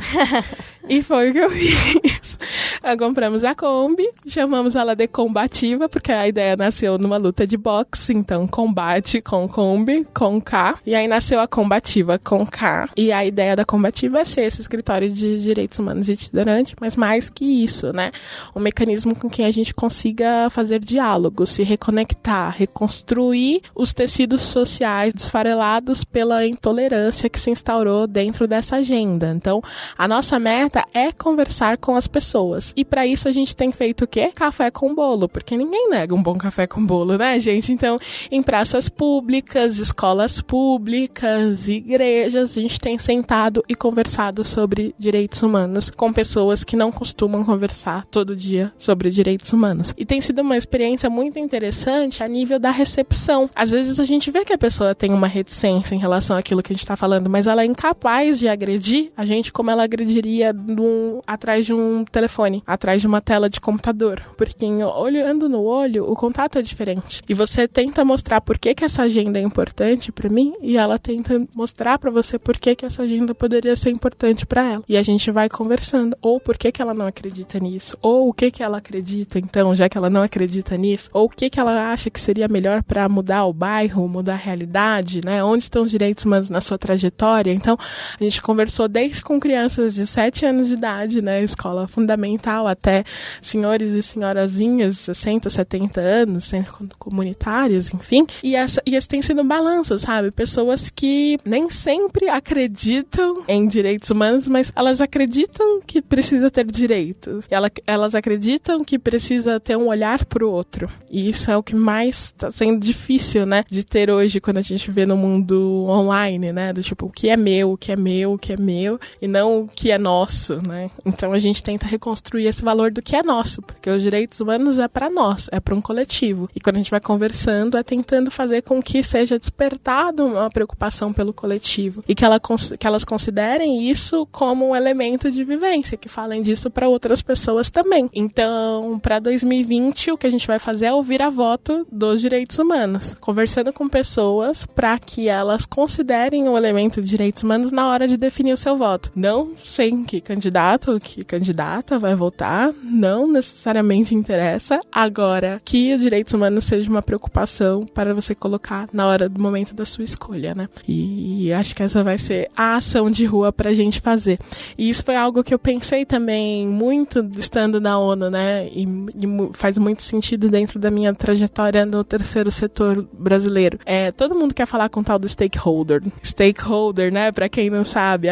E foi o que eu fiz. Compramos a Kombi, chamamos ela de Combativa, porque a ideia nasceu numa luta de boxe, então combate com Kombi, com K. E aí nasceu a Combativa com K. E a ideia da Combativa é ser esse escritório de direitos humanos itinerante, mas mais que isso, né? Um mecanismo com que a gente consiga fazer diálogo, se reconectar, reconstruir os tecidos sociais desfarelados pela intolerância que se instaurou dentro dessa agenda. Então, a nossa meta é conversar com as pessoas. E para isso a gente tem feito o quê? Café com bolo, porque ninguém nega um bom café com bolo, né, gente? Então, em praças públicas, escolas públicas, igrejas, a gente tem sentado e conversado sobre direitos humanos com pessoas que não costumam conversar todo dia sobre direitos humanos. E tem sido uma experiência muito interessante a nível da recepção. Às vezes a gente vê que a pessoa tem uma reticência em relação àquilo que a gente está falando, mas ela é incapaz de agredir a gente como ela agrediria atrás de um telefone, atrás de uma tela de computador. Porque olhando no olho, o contato é diferente. E você tenta mostrar por que essa agenda é importante para mim, e ela tenta mostrar para você por que essa agenda poderia ser importante para ela. E a gente vai conversando. Ou por que ela não acredita nisso, ou o que ela acredita, então, já que ela não acredita nisso, ou o que ela acha que seria melhor para mudar o bairro, mudar a realidade, né? Onde estão os direitos humanos na sua trajetória. Então, a gente conversou desde com crianças de 7 anos de idade, né? Escola fundamental, até senhores e senhorazinhas, 60, 70 anos, centros comunitários, enfim. E esse tem sido um balanço, sabe? Pessoas que nem sempre acreditam em direitos humanos, mas elas acreditam que precisa ter direitos. Elas acreditam que precisa ter um olhar pro outro. E isso é o que mais tá sendo difícil, né? De ter hoje, quando a gente vê no mundo online, né? Do tipo, o que é meu, o que é meu, o que é meu, e não o que é nosso, né? Então a gente tenta reconstruir esse valor do que é nosso, porque os direitos humanos é para nós, é para um coletivo. E quando a gente vai conversando, é tentando fazer com que seja despertado uma preocupação pelo coletivo e que elas considerem isso como um elemento de vivência, que falem disso para outras pessoas também. Então, para 2020, o que a gente vai fazer é ouvir a voto dos direitos humanos, conversando com pessoas para que elas considerem o elemento de direitos humanos na hora de definir o seu voto. Não sei que candidato ou que candidata vai votar votar, não necessariamente interessa. Agora, que os direitos humanos seja uma preocupação para você colocar na hora do momento da sua escolha, né? E acho que essa vai ser a ação de rua pra gente fazer. E isso foi algo que eu pensei também muito estando na ONU, né? E faz muito sentido dentro da minha trajetória no terceiro setor brasileiro. Todo mundo quer falar com o tal do stakeholder. Stakeholder, né? Pra quem não sabe,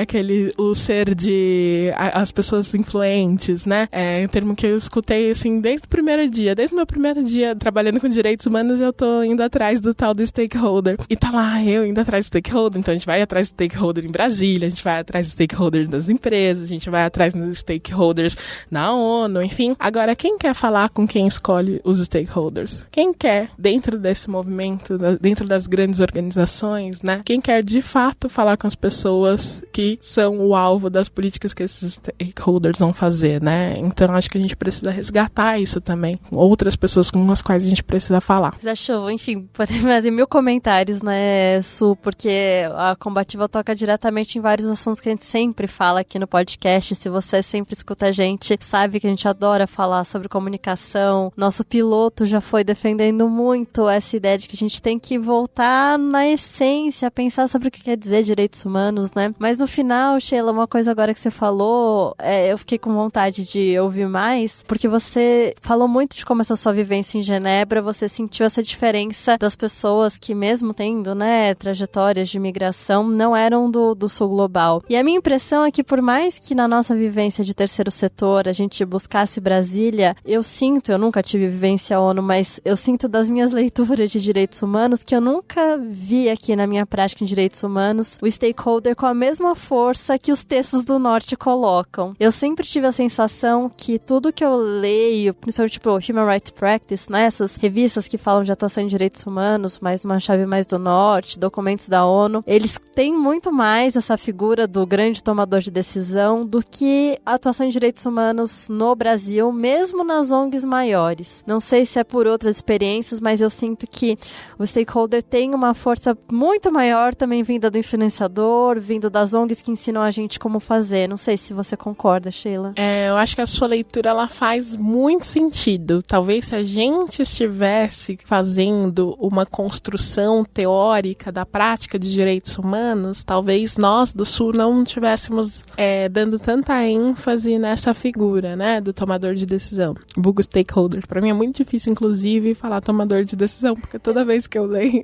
o ser de as pessoas influentes, né? É um termo que eu escutei, assim, desde o meu primeiro dia trabalhando com direitos humanos, eu tô indo atrás do tal do stakeholder. E tá lá, eu indo atrás do stakeholder, então a gente vai atrás do stakeholder em Brasília, a gente vai atrás do stakeholder das empresas, a gente vai atrás dos stakeholders na ONU, enfim. Agora, quem quer falar com quem escolhe os stakeholders? Quem quer, dentro desse movimento, dentro das grandes organizações, né? Quem quer, de fato, falar com as pessoas que são o alvo das políticas que esses stakeholders vão fazer, né? Então, acho que a gente precisa resgatar isso também, com outras pessoas com as quais a gente precisa falar. Você achou, enfim, pode fazer 1000 comentários, né, Su, porque a Combativa toca diretamente em vários assuntos que a gente sempre fala aqui no podcast. Se você sempre escuta a gente, sabe que a gente adora falar sobre comunicação. Nosso piloto já foi defendendo muito essa ideia de que a gente tem que voltar na essência, pensar sobre o que quer dizer direitos humanos, né? Mas no final, Sheila, uma coisa agora que você falou, eu fiquei com vontade de ouvir mais, porque você falou muito de como essa sua vivência em Genebra, você sentiu essa diferença das pessoas que, mesmo tendo, né, trajetórias de migração, não eram do sul global. E a minha impressão é que, por mais que na nossa vivência de terceiro setor a gente buscasse Brasília, eu nunca tive vivência ONU, mas eu sinto das minhas leituras de direitos humanos que eu nunca vi aqui na minha prática em direitos humanos o stakeholder com a mesma força que os textos do norte colocam. Eu sempre tive a sensação que tudo que eu leio, principalmente tipo Human Rights Practice, né, essas revistas que falam de atuação em direitos humanos, mais uma chave mais do norte, documentos da ONU, eles têm muito mais essa figura do grande tomador de decisão do que a atuação em direitos humanos no Brasil, mesmo nas ONGs maiores. Não sei se é por outras experiências, mas eu sinto que o stakeholder tem uma força muito maior também vinda do influenciador, vindo das ONGs que ensinam a gente como fazer. Não sei se você concorda, Sheila. Eu acho que a sua leitura, ela faz muito sentido. Talvez se a gente estivesse fazendo uma construção teórica da prática de direitos humanos, talvez nós do Sul não estivéssemos dando tanta ênfase nessa figura, né, do tomador de decisão. Vulgo stakeholder. Para mim é muito difícil, inclusive, falar tomador de decisão, porque toda vez que eu leio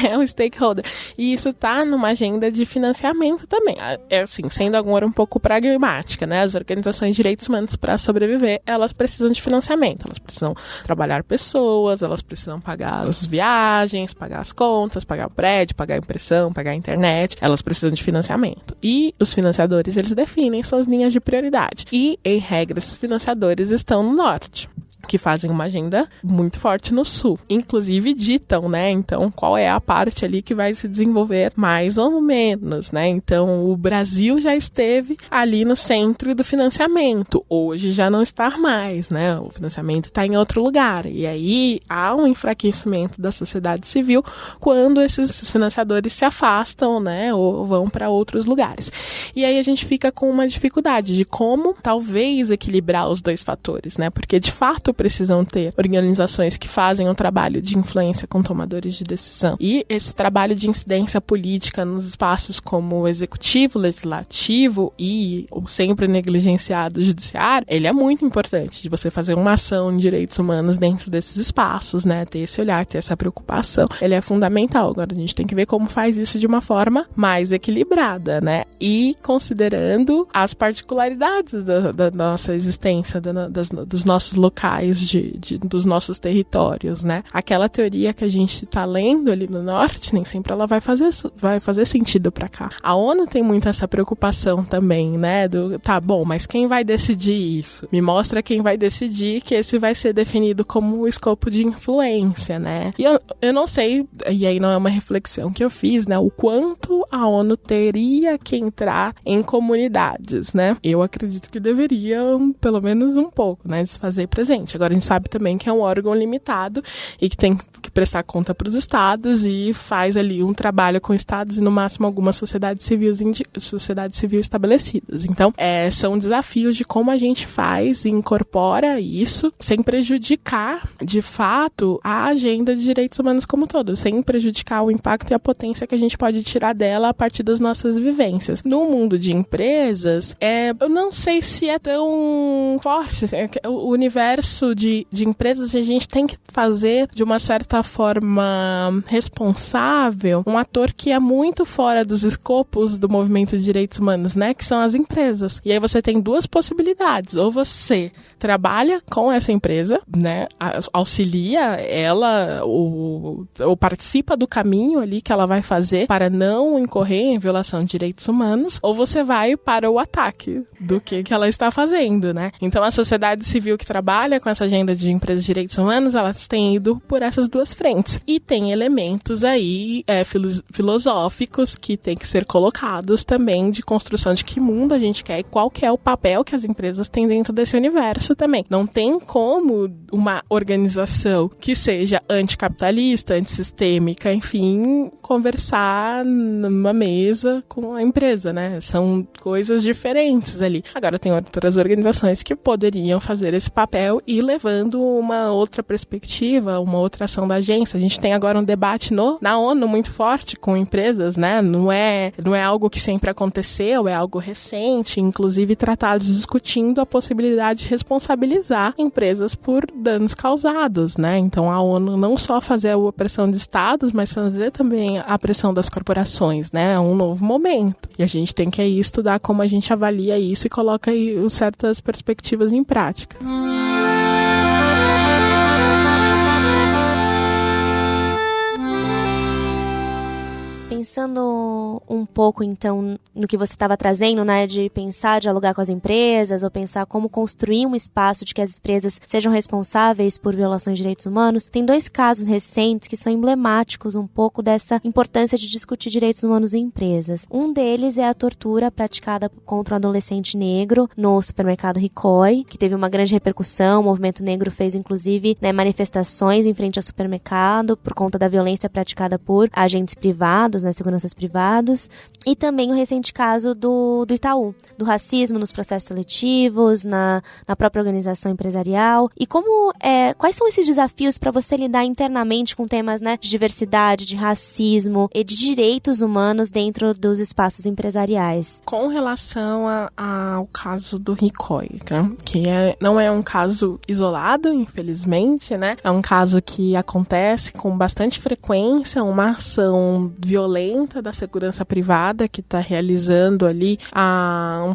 é um stakeholder. E isso tá numa agenda de financiamento também. Assim, sendo agora um pouco pragmática, né, as organizações de direitos humanos, para sobreviver, elas precisam de financiamento, elas precisam trabalhar pessoas, elas precisam pagar as viagens, pagar as contas, pagar o prédio, pagar a impressão, pagar a internet, elas precisam de financiamento. E os financiadores, eles definem suas linhas de prioridade. E, em regra, esses financiadores estão no norte, que fazem uma agenda muito forte no sul. Inclusive ditam, né, então, qual é a parte ali que vai se desenvolver mais ou menos, né? Então, o Brasil já esteve ali no centro do financiamento. Hoje já não está mais, né? O financiamento está em outro lugar. E aí, há um enfraquecimento da sociedade civil quando esses financiadores se afastam, né, ou vão para outros lugares. E aí a gente fica com uma dificuldade de como, talvez, equilibrar os dois fatores, né? Porque, de fato, precisam ter organizações que fazem um trabalho de influência com tomadores de decisão. E esse trabalho de incidência política nos espaços como o executivo, legislativo e o sempre negligenciado judiciário, ele é muito importante, de você fazer uma ação em direitos humanos dentro desses espaços, né? Ter esse olhar, ter essa preocupação. Ele é fundamental. Agora, a gente tem que ver como faz isso de uma forma mais equilibrada, né? E considerando as particularidades da nossa existência, dos nossos locais, dos nossos territórios, né? Aquela teoria que a gente tá lendo ali no norte, nem sempre ela vai fazer sentido pra cá. A ONU tem muito essa preocupação também, né? Tá bom, mas quem vai decidir isso? Me mostra quem vai decidir que esse vai ser definido como o escopo de influência, né? E eu não sei, e aí não é uma reflexão que eu fiz, né? O quanto a ONU teria que entrar em comunidades, né? Eu acredito que deveria, pelo menos um pouco, né? Se fazer presente. independente. Agora a gente sabe também que é um órgão limitado e que tem que prestar conta para os estados e faz ali um trabalho com estados e no máximo algumas sociedades civil estabelecidas. Então, são desafios de como a gente faz e incorpora isso sem prejudicar, de fato, a agenda de direitos humanos como todo, sem prejudicar o impacto e a potência que a gente pode tirar dela a partir das nossas vivências. No mundo de empresas, eu não sei se é tão forte. O universo de empresas, a gente tem que fazer de uma certa forma responsável um ator que é muito fora dos escopos do movimento de direitos humanos, né? Que são as empresas. E aí você tem duas possibilidades. Ou você trabalha com essa empresa, né? Auxilia ela ou participa do caminho ali que ela vai fazer para não incorrer em violação de direitos humanos, ou você vai para o ataque do que ela está fazendo, né? Então a sociedade civil que trabalha com essa agenda de empresas de direitos humanos, elas têm ido por essas duas frentes. E tem elementos aí filosóficos que têm que ser colocados também de construção de que mundo a gente quer e qual que é o papel que as empresas têm dentro desse universo também. Não tem como uma organização que seja anticapitalista, antissistêmica, enfim, conversar numa mesa com a empresa, né? São coisas diferentes ali. Agora tem outras organizações que poderiam fazer esse papel e levando uma outra perspectiva, uma outra ação da agência. A gente tem agora um debate na ONU muito forte com empresas, né? Não é algo que sempre aconteceu, é algo recente, inclusive tratados discutindo a possibilidade de responsabilizar empresas por danos causados, né? Então a ONU não só fazer a pressão de estados, mas fazer também a pressão das corporações, né? É um novo momento. E a gente tem que aí estudar como a gente avalia isso e coloca aí certas perspectivas em prática. Pensando um pouco, então, no que você estava trazendo, né, de pensar, dialogar com as empresas, ou pensar como construir um espaço de que as empresas sejam responsáveis por violações de direitos humanos, tem 2 casos recentes que são emblemáticos um pouco dessa importância de discutir direitos humanos em empresas. Um deles é a tortura praticada contra um adolescente negro no supermercado Ricoh, que teve uma grande repercussão. O movimento negro fez, inclusive, né, manifestações em frente ao supermercado por conta da violência praticada por agentes privados, né, seguranças privados, e também o recente caso do Itaú, do racismo nos processos seletivos, na própria organização empresarial. E quais são esses desafios para você lidar internamente com temas, né, de diversidade, de racismo e de direitos humanos dentro dos espaços empresariais? Com relação ao caso do Ricoh, né, que não é um caso isolado, infelizmente, né? É um caso que acontece com bastante frequência, uma ação violenta da segurança privada que está realizando ali,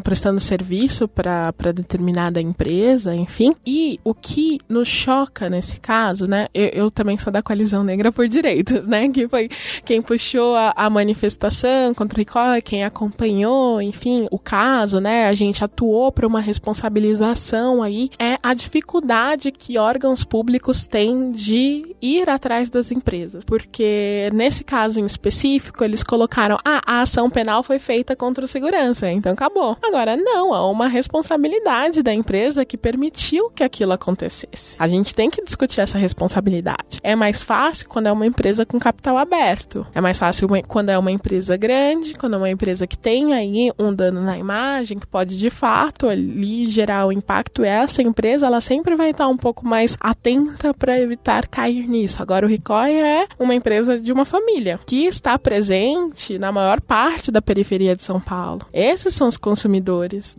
prestando serviço para determinada empresa, enfim. E o que nos choca nesse caso, né? Eu também sou da Coalizão Negra por Direitos, né? Que foi quem puxou a manifestação contra o Ricoh, quem acompanhou, enfim, o caso, né? A gente atuou para uma responsabilização aí. É a dificuldade que órgãos públicos têm de ir atrás das empresas. Porque nesse caso em específico, eles colocaram, a ação penal foi feita contra o segurança, então acabou. Agora, não, há uma responsabilidade da empresa que permitiu que aquilo acontecesse. A gente tem que discutir essa responsabilidade. É mais fácil quando é uma empresa com capital aberto. É mais fácil quando é uma empresa grande, quando é uma empresa que tem aí um dano na imagem, que pode, de fato, ali gerar o impacto. Essa empresa, ela sempre vai estar um pouco mais atenta para evitar cair nisso. Agora, o Ricoh é uma empresa de uma família que está presente na maior parte da periferia de São Paulo. Esses são os consumidores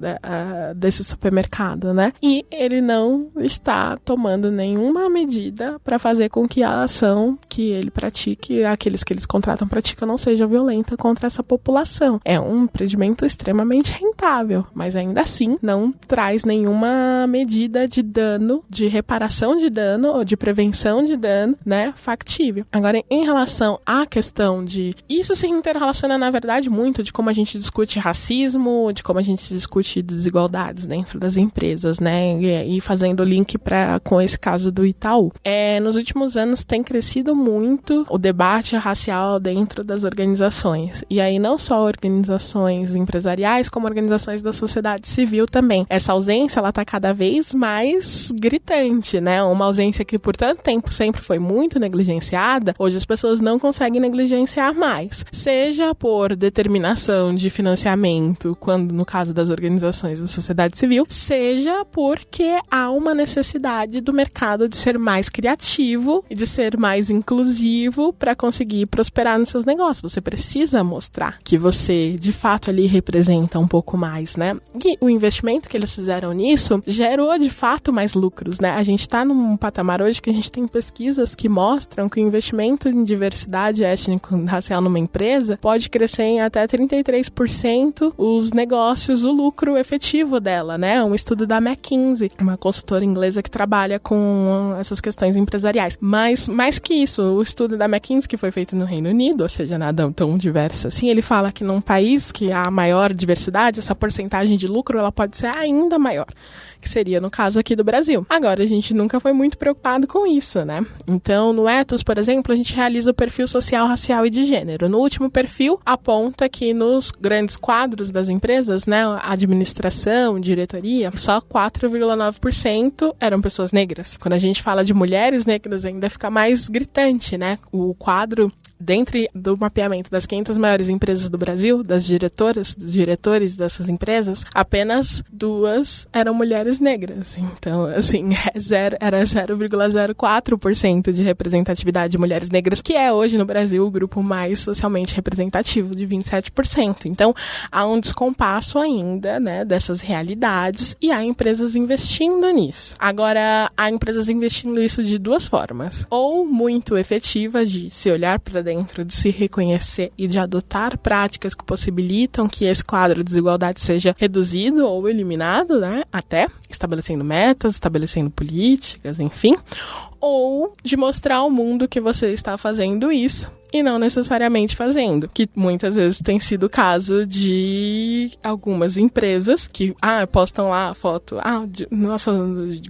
desse supermercado, né? E ele não está tomando nenhuma medida para fazer com que a ação que ele pratique, aqueles que eles contratam praticam, não seja violenta contra essa população. É um empreendimento extremamente rentável, mas ainda assim não traz nenhuma medida de dano, de reparação de dano ou de prevenção de dano, né, factível. Agora, em relação à questão de isso se interrelaciona, na verdade, muito de como a gente discute racismo, de como a gente discute desigualdades dentro das empresas, né? E fazendo o link com esse caso do Itaú. Nos últimos anos tem crescido muito o debate racial dentro das organizações. E aí não só organizações empresariais, como organizações da sociedade civil também. Essa ausência, ela tá cada vez mais gritante, né? Uma ausência que por tanto tempo sempre foi muito negligenciada, hoje as pessoas não conseguem negligenciar mais. Seja por determinação de financiamento, quando no caso das organizações da sociedade civil, seja porque há uma necessidade do mercado de ser mais criativo e de ser mais inclusivo para conseguir prosperar nos seus negócios. Você precisa mostrar que você, de fato, ali representa um pouco mais, né? E o investimento que eles fizeram nisso gerou, de fato, mais lucros, né? A gente está num patamar hoje que a gente tem pesquisas que mostram que o investimento em diversidade étnico-racial numa empresa pode crescer em até 33% os negócios, o lucro efetivo dela, né? Um estudo da McKinsey, uma consultora inglesa que trabalha com essas questões empresariais. Mas, mais que isso, o estudo da McKinsey, que foi feito no Reino Unido, ou seja, nada tão diverso assim, ele fala que num país que há maior diversidade, essa porcentagem de lucro ela pode ser ainda maior, que seria no caso aqui do Brasil. Agora, a gente nunca foi muito preocupado com isso, né? Então, no Ethos, por exemplo, a gente realiza o perfil social, racial e de gênero. No último perfil, aponta que nos grandes quadros das empresas, né, administração, diretoria, só 4,9% eram pessoas negras. Quando a gente fala de mulheres negras, ainda fica mais gritante, né? O quadro, dentro do mapeamento das 500 maiores empresas do Brasil, das diretoras, dos diretores dessas empresas, apenas 2 eram mulheres negras. Então, assim, era 0,04% de representatividade de mulheres negras, que é hoje no Brasil o grupo mais socialmente representativo, de 27%. Então, há um descompasso ainda, né, dessas realidades, e há empresas investindo nisso. Agora, há empresas investindo isso de 2 formas. Ou muito efetivas, de se olhar para dentro, de se reconhecer e de adotar práticas que possibilitam que esse quadro de desigualdade seja reduzido ou eliminado, né, até estabelecendo metas, estabelecendo políticas, enfim, ou de mostrar ao mundo que você está fazendo isso e não necessariamente fazendo, que muitas vezes tem sido o caso de algumas empresas que postam lá a foto, nosso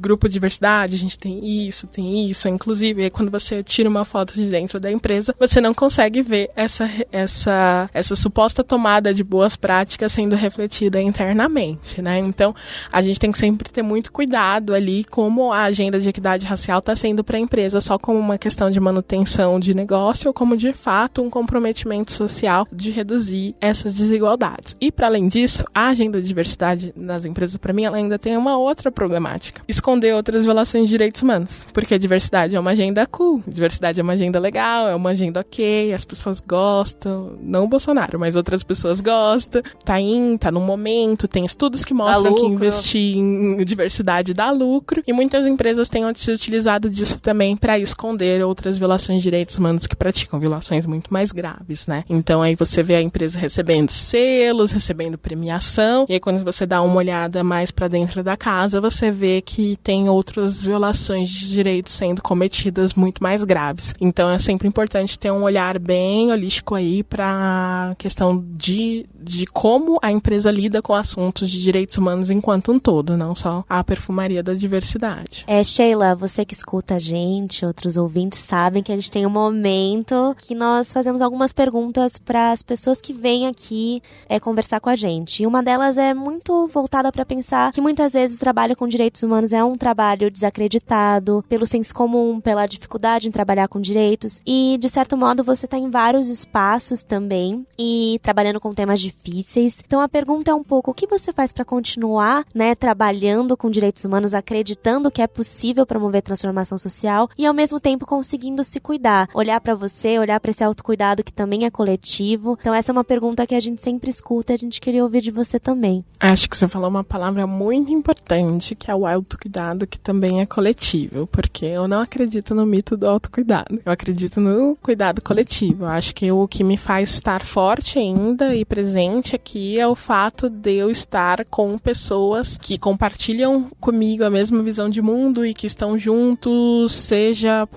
grupo de diversidade, a gente tem isso, inclusive quando você tira uma foto de dentro da empresa, você não consegue ver essa suposta tomada de boas práticas sendo refletida internamente, né? Então, a gente tem que sempre ter muito cuidado ali como a agenda de equidade racial está sendo para a empresa, só como uma questão de manutenção de negócio ou como de fato um comprometimento social de reduzir essas desigualdades. E para além disso, a agenda de diversidade nas empresas, para mim, ela ainda tem uma outra problemática: esconder outras violações de direitos humanos, porque a diversidade é uma agenda cool, diversidade é uma agenda legal, é uma agenda ok, as pessoas gostam, não o Bolsonaro, mas outras pessoas gostam, tá no momento, tem estudos que mostram que investir em diversidade dá lucro, e muitas empresas têm se utilizado disso também para esconder outras violações de direitos humanos que praticam violações muito mais graves, né? Então aí você vê a empresa recebendo selos, recebendo premiação, e aí quando você dá uma olhada mais para dentro da casa, você vê que tem outras violações de direitos sendo cometidas muito mais graves. Então é sempre importante ter um olhar bem holístico aí para a questão de como a empresa lida com assuntos de direitos humanos enquanto um todo, não só a perfumaria da diversidade. Sheila, você que escuta a gente, outros ouvintes sabem que a gente tem um momento que nós fazemos algumas perguntas para as pessoas que vêm aqui conversar com a gente. E uma delas é muito voltada para pensar que muitas vezes o trabalho com direitos humanos é um trabalho desacreditado pelo senso comum, pela dificuldade em trabalhar com direitos, e de certo modo você está em vários espaços também e trabalhando com temas difíceis. Então a pergunta é um pouco: o que você faz para continuar, né, trabalhando com direitos humanos, acreditando que é possível promover transformação social e ao mesmo tempo conseguindo se cuidar, olhar para você, olhar para esse autocuidado que também é coletivo? Então essa é uma pergunta que a gente sempre escuta e a gente queria ouvir de você também. Acho que você falou uma palavra muito importante, que é o autocuidado, que também é coletivo, porque eu não acredito no mito do autocuidado. Eu acredito no cuidado coletivo. Eu acho que o que me faz estar forte ainda e presente aqui é o fato de eu estar com pessoas que compartilham comigo a mesma visão de mundo e que estão juntos, seja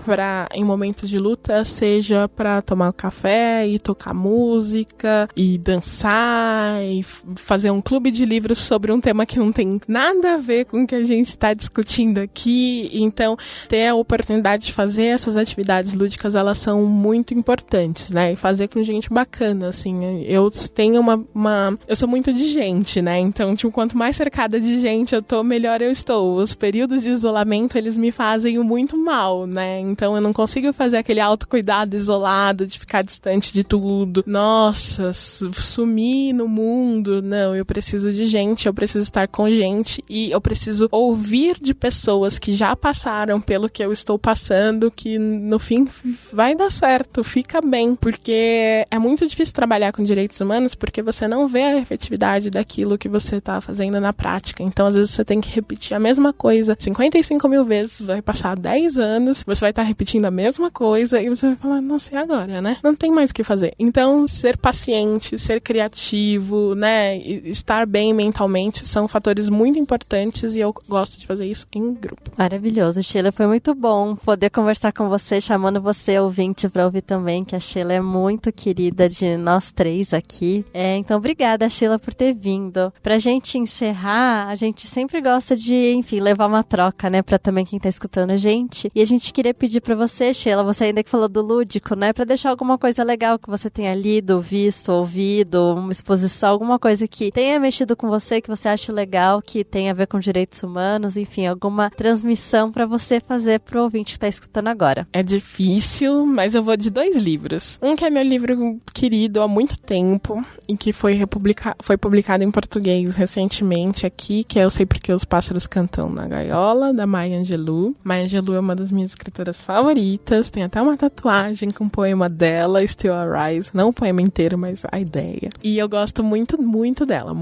em momentos de luta, seja para pra tomar um café e tocar música e dançar e fazer um clube de livros sobre um tema que não tem nada a ver com o que a gente tá discutindo aqui. Então, ter a oportunidade de fazer essas atividades lúdicas, elas são muito importantes, né? E fazer com gente bacana, assim. Eu tenho eu sou muito de gente, né? Então, tipo, quanto mais cercada de gente eu tô, melhor eu estou. Os períodos de isolamento, eles me fazem muito mal, né? Então, eu não consigo fazer aquele autocuidado isolado, de ficar distante de tudo. Nossa, sumir no mundo. Não, eu preciso de gente, eu preciso estar com gente e eu preciso ouvir de pessoas que já passaram pelo que eu estou passando, que no fim vai dar certo, fica bem, porque é muito difícil trabalhar com direitos humanos porque você não vê a efetividade daquilo que você está fazendo na prática. Então, às vezes, você tem que repetir a mesma coisa 55 mil vezes, vai passar 10 anos, você vai estar repetindo a mesma coisa e você vai falar, nossa, e agora, né? Não tem mais o que fazer. Então, ser paciente, ser criativo, né, e estar bem mentalmente são fatores muito importantes e eu gosto de fazer isso em grupo. Maravilhoso, Sheila, foi muito bom poder conversar com você, chamando você, ouvinte, para ouvir também, que a Sheila é muito querida de nós três aqui. Então, obrigada, Sheila, por ter vindo. Pra gente encerrar, a gente sempre gosta de, enfim, levar uma troca, né, pra também quem tá escutando a gente. E a gente queria pedir pra você, Sheila, você ainda que falou do lúdico, né, pra deixar alguma coisa legal que você tenha lido, visto, ouvido, uma exposição, alguma coisa que tenha mexido com você, que você ache legal, que tenha a ver com direitos humanos, enfim, alguma transmissão pra você fazer pro ouvinte que tá escutando agora. É difícil, mas eu vou de 2 livros. Um que é meu livro querido há muito tempo e que foi publicado em português recentemente aqui, que é Eu Sei Porque os Pássaros Cantam na Gaiola, da Maya Angelou. Maya Angelou é uma das minhas escritoras favoritas, tem até uma tatuagem com um poema dela, Still Arise, não o poema inteiro, mas a ideia. E eu gosto muito, muito dela,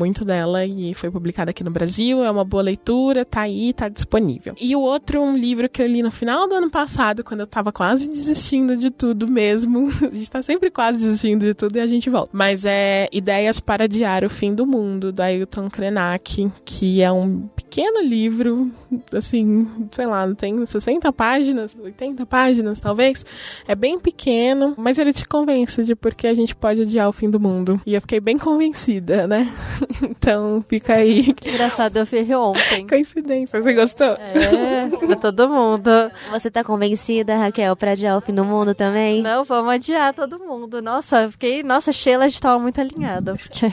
e foi publicada aqui no Brasil, é uma boa leitura, tá aí, tá disponível. E o outro, um livro que eu li no final do ano passado, quando eu tava quase desistindo de tudo mesmo, a gente tá sempre quase desistindo de tudo e a gente volta, mas é Ideias para Adiar o Fim do Mundo, do Ailton Krenak, que é um pequeno livro, assim, sei lá, tem 60 páginas, 80 páginas talvez, é bem pequeno, mas ele te convence de porque a gente pode adiar o fim do mundo. E eu fiquei bem convencida, né? Então, fica aí. Que engraçado, eu fiz ontem. Coincidência, você gostou? Pra todo mundo. Você tá convencida, Raquel, pra adiar o fim do mundo também? Não, vamos adiar todo mundo. Nossa, Sheila, a gente tava muito alinhada. Porque...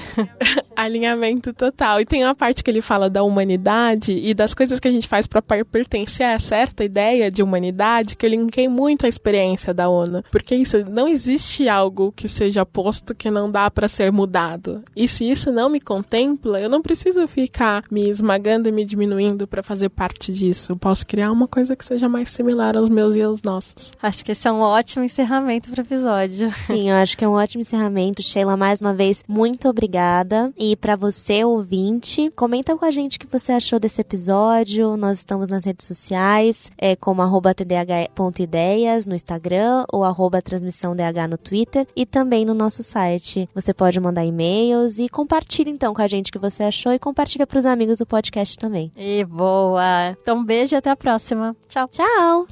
Alinhamento total. E tem uma parte que ele fala da humanidade e das coisas que a gente faz pra pertencer a certa ideia de humanidade, que eu linkei muito a experiência da ONU. Porque isso, não existe algo que seja posto que não dá pra ser mudado. E se isso não me contempla, eu não preciso ficar me esmagando e me diminuindo pra fazer parte disso. Eu posso criar uma coisa que seja mais similar aos meus e aos nossos. Acho que esse é um ótimo encerramento pro episódio. Sim, eu acho que é um ótimo encerramento. Sheila, mais uma vez, muito obrigada. E pra você, ouvinte, comenta com a gente o que você achou desse episódio. Nós estamos nas redes sociais, como @tdh.ideias no Instagram ou @transmissãodh no Twitter e também no nosso site. Você pode mandar e-mails e compartilha então com a gente o que você achou e compartilha pros amigos do podcast também. E boa! Então um beijo e até a próxima. Tchau! Tchau!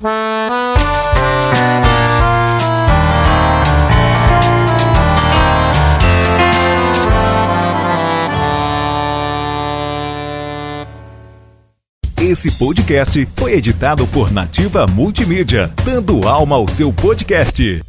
Esse podcast foi editado por Nativa Multimídia, dando alma ao seu podcast.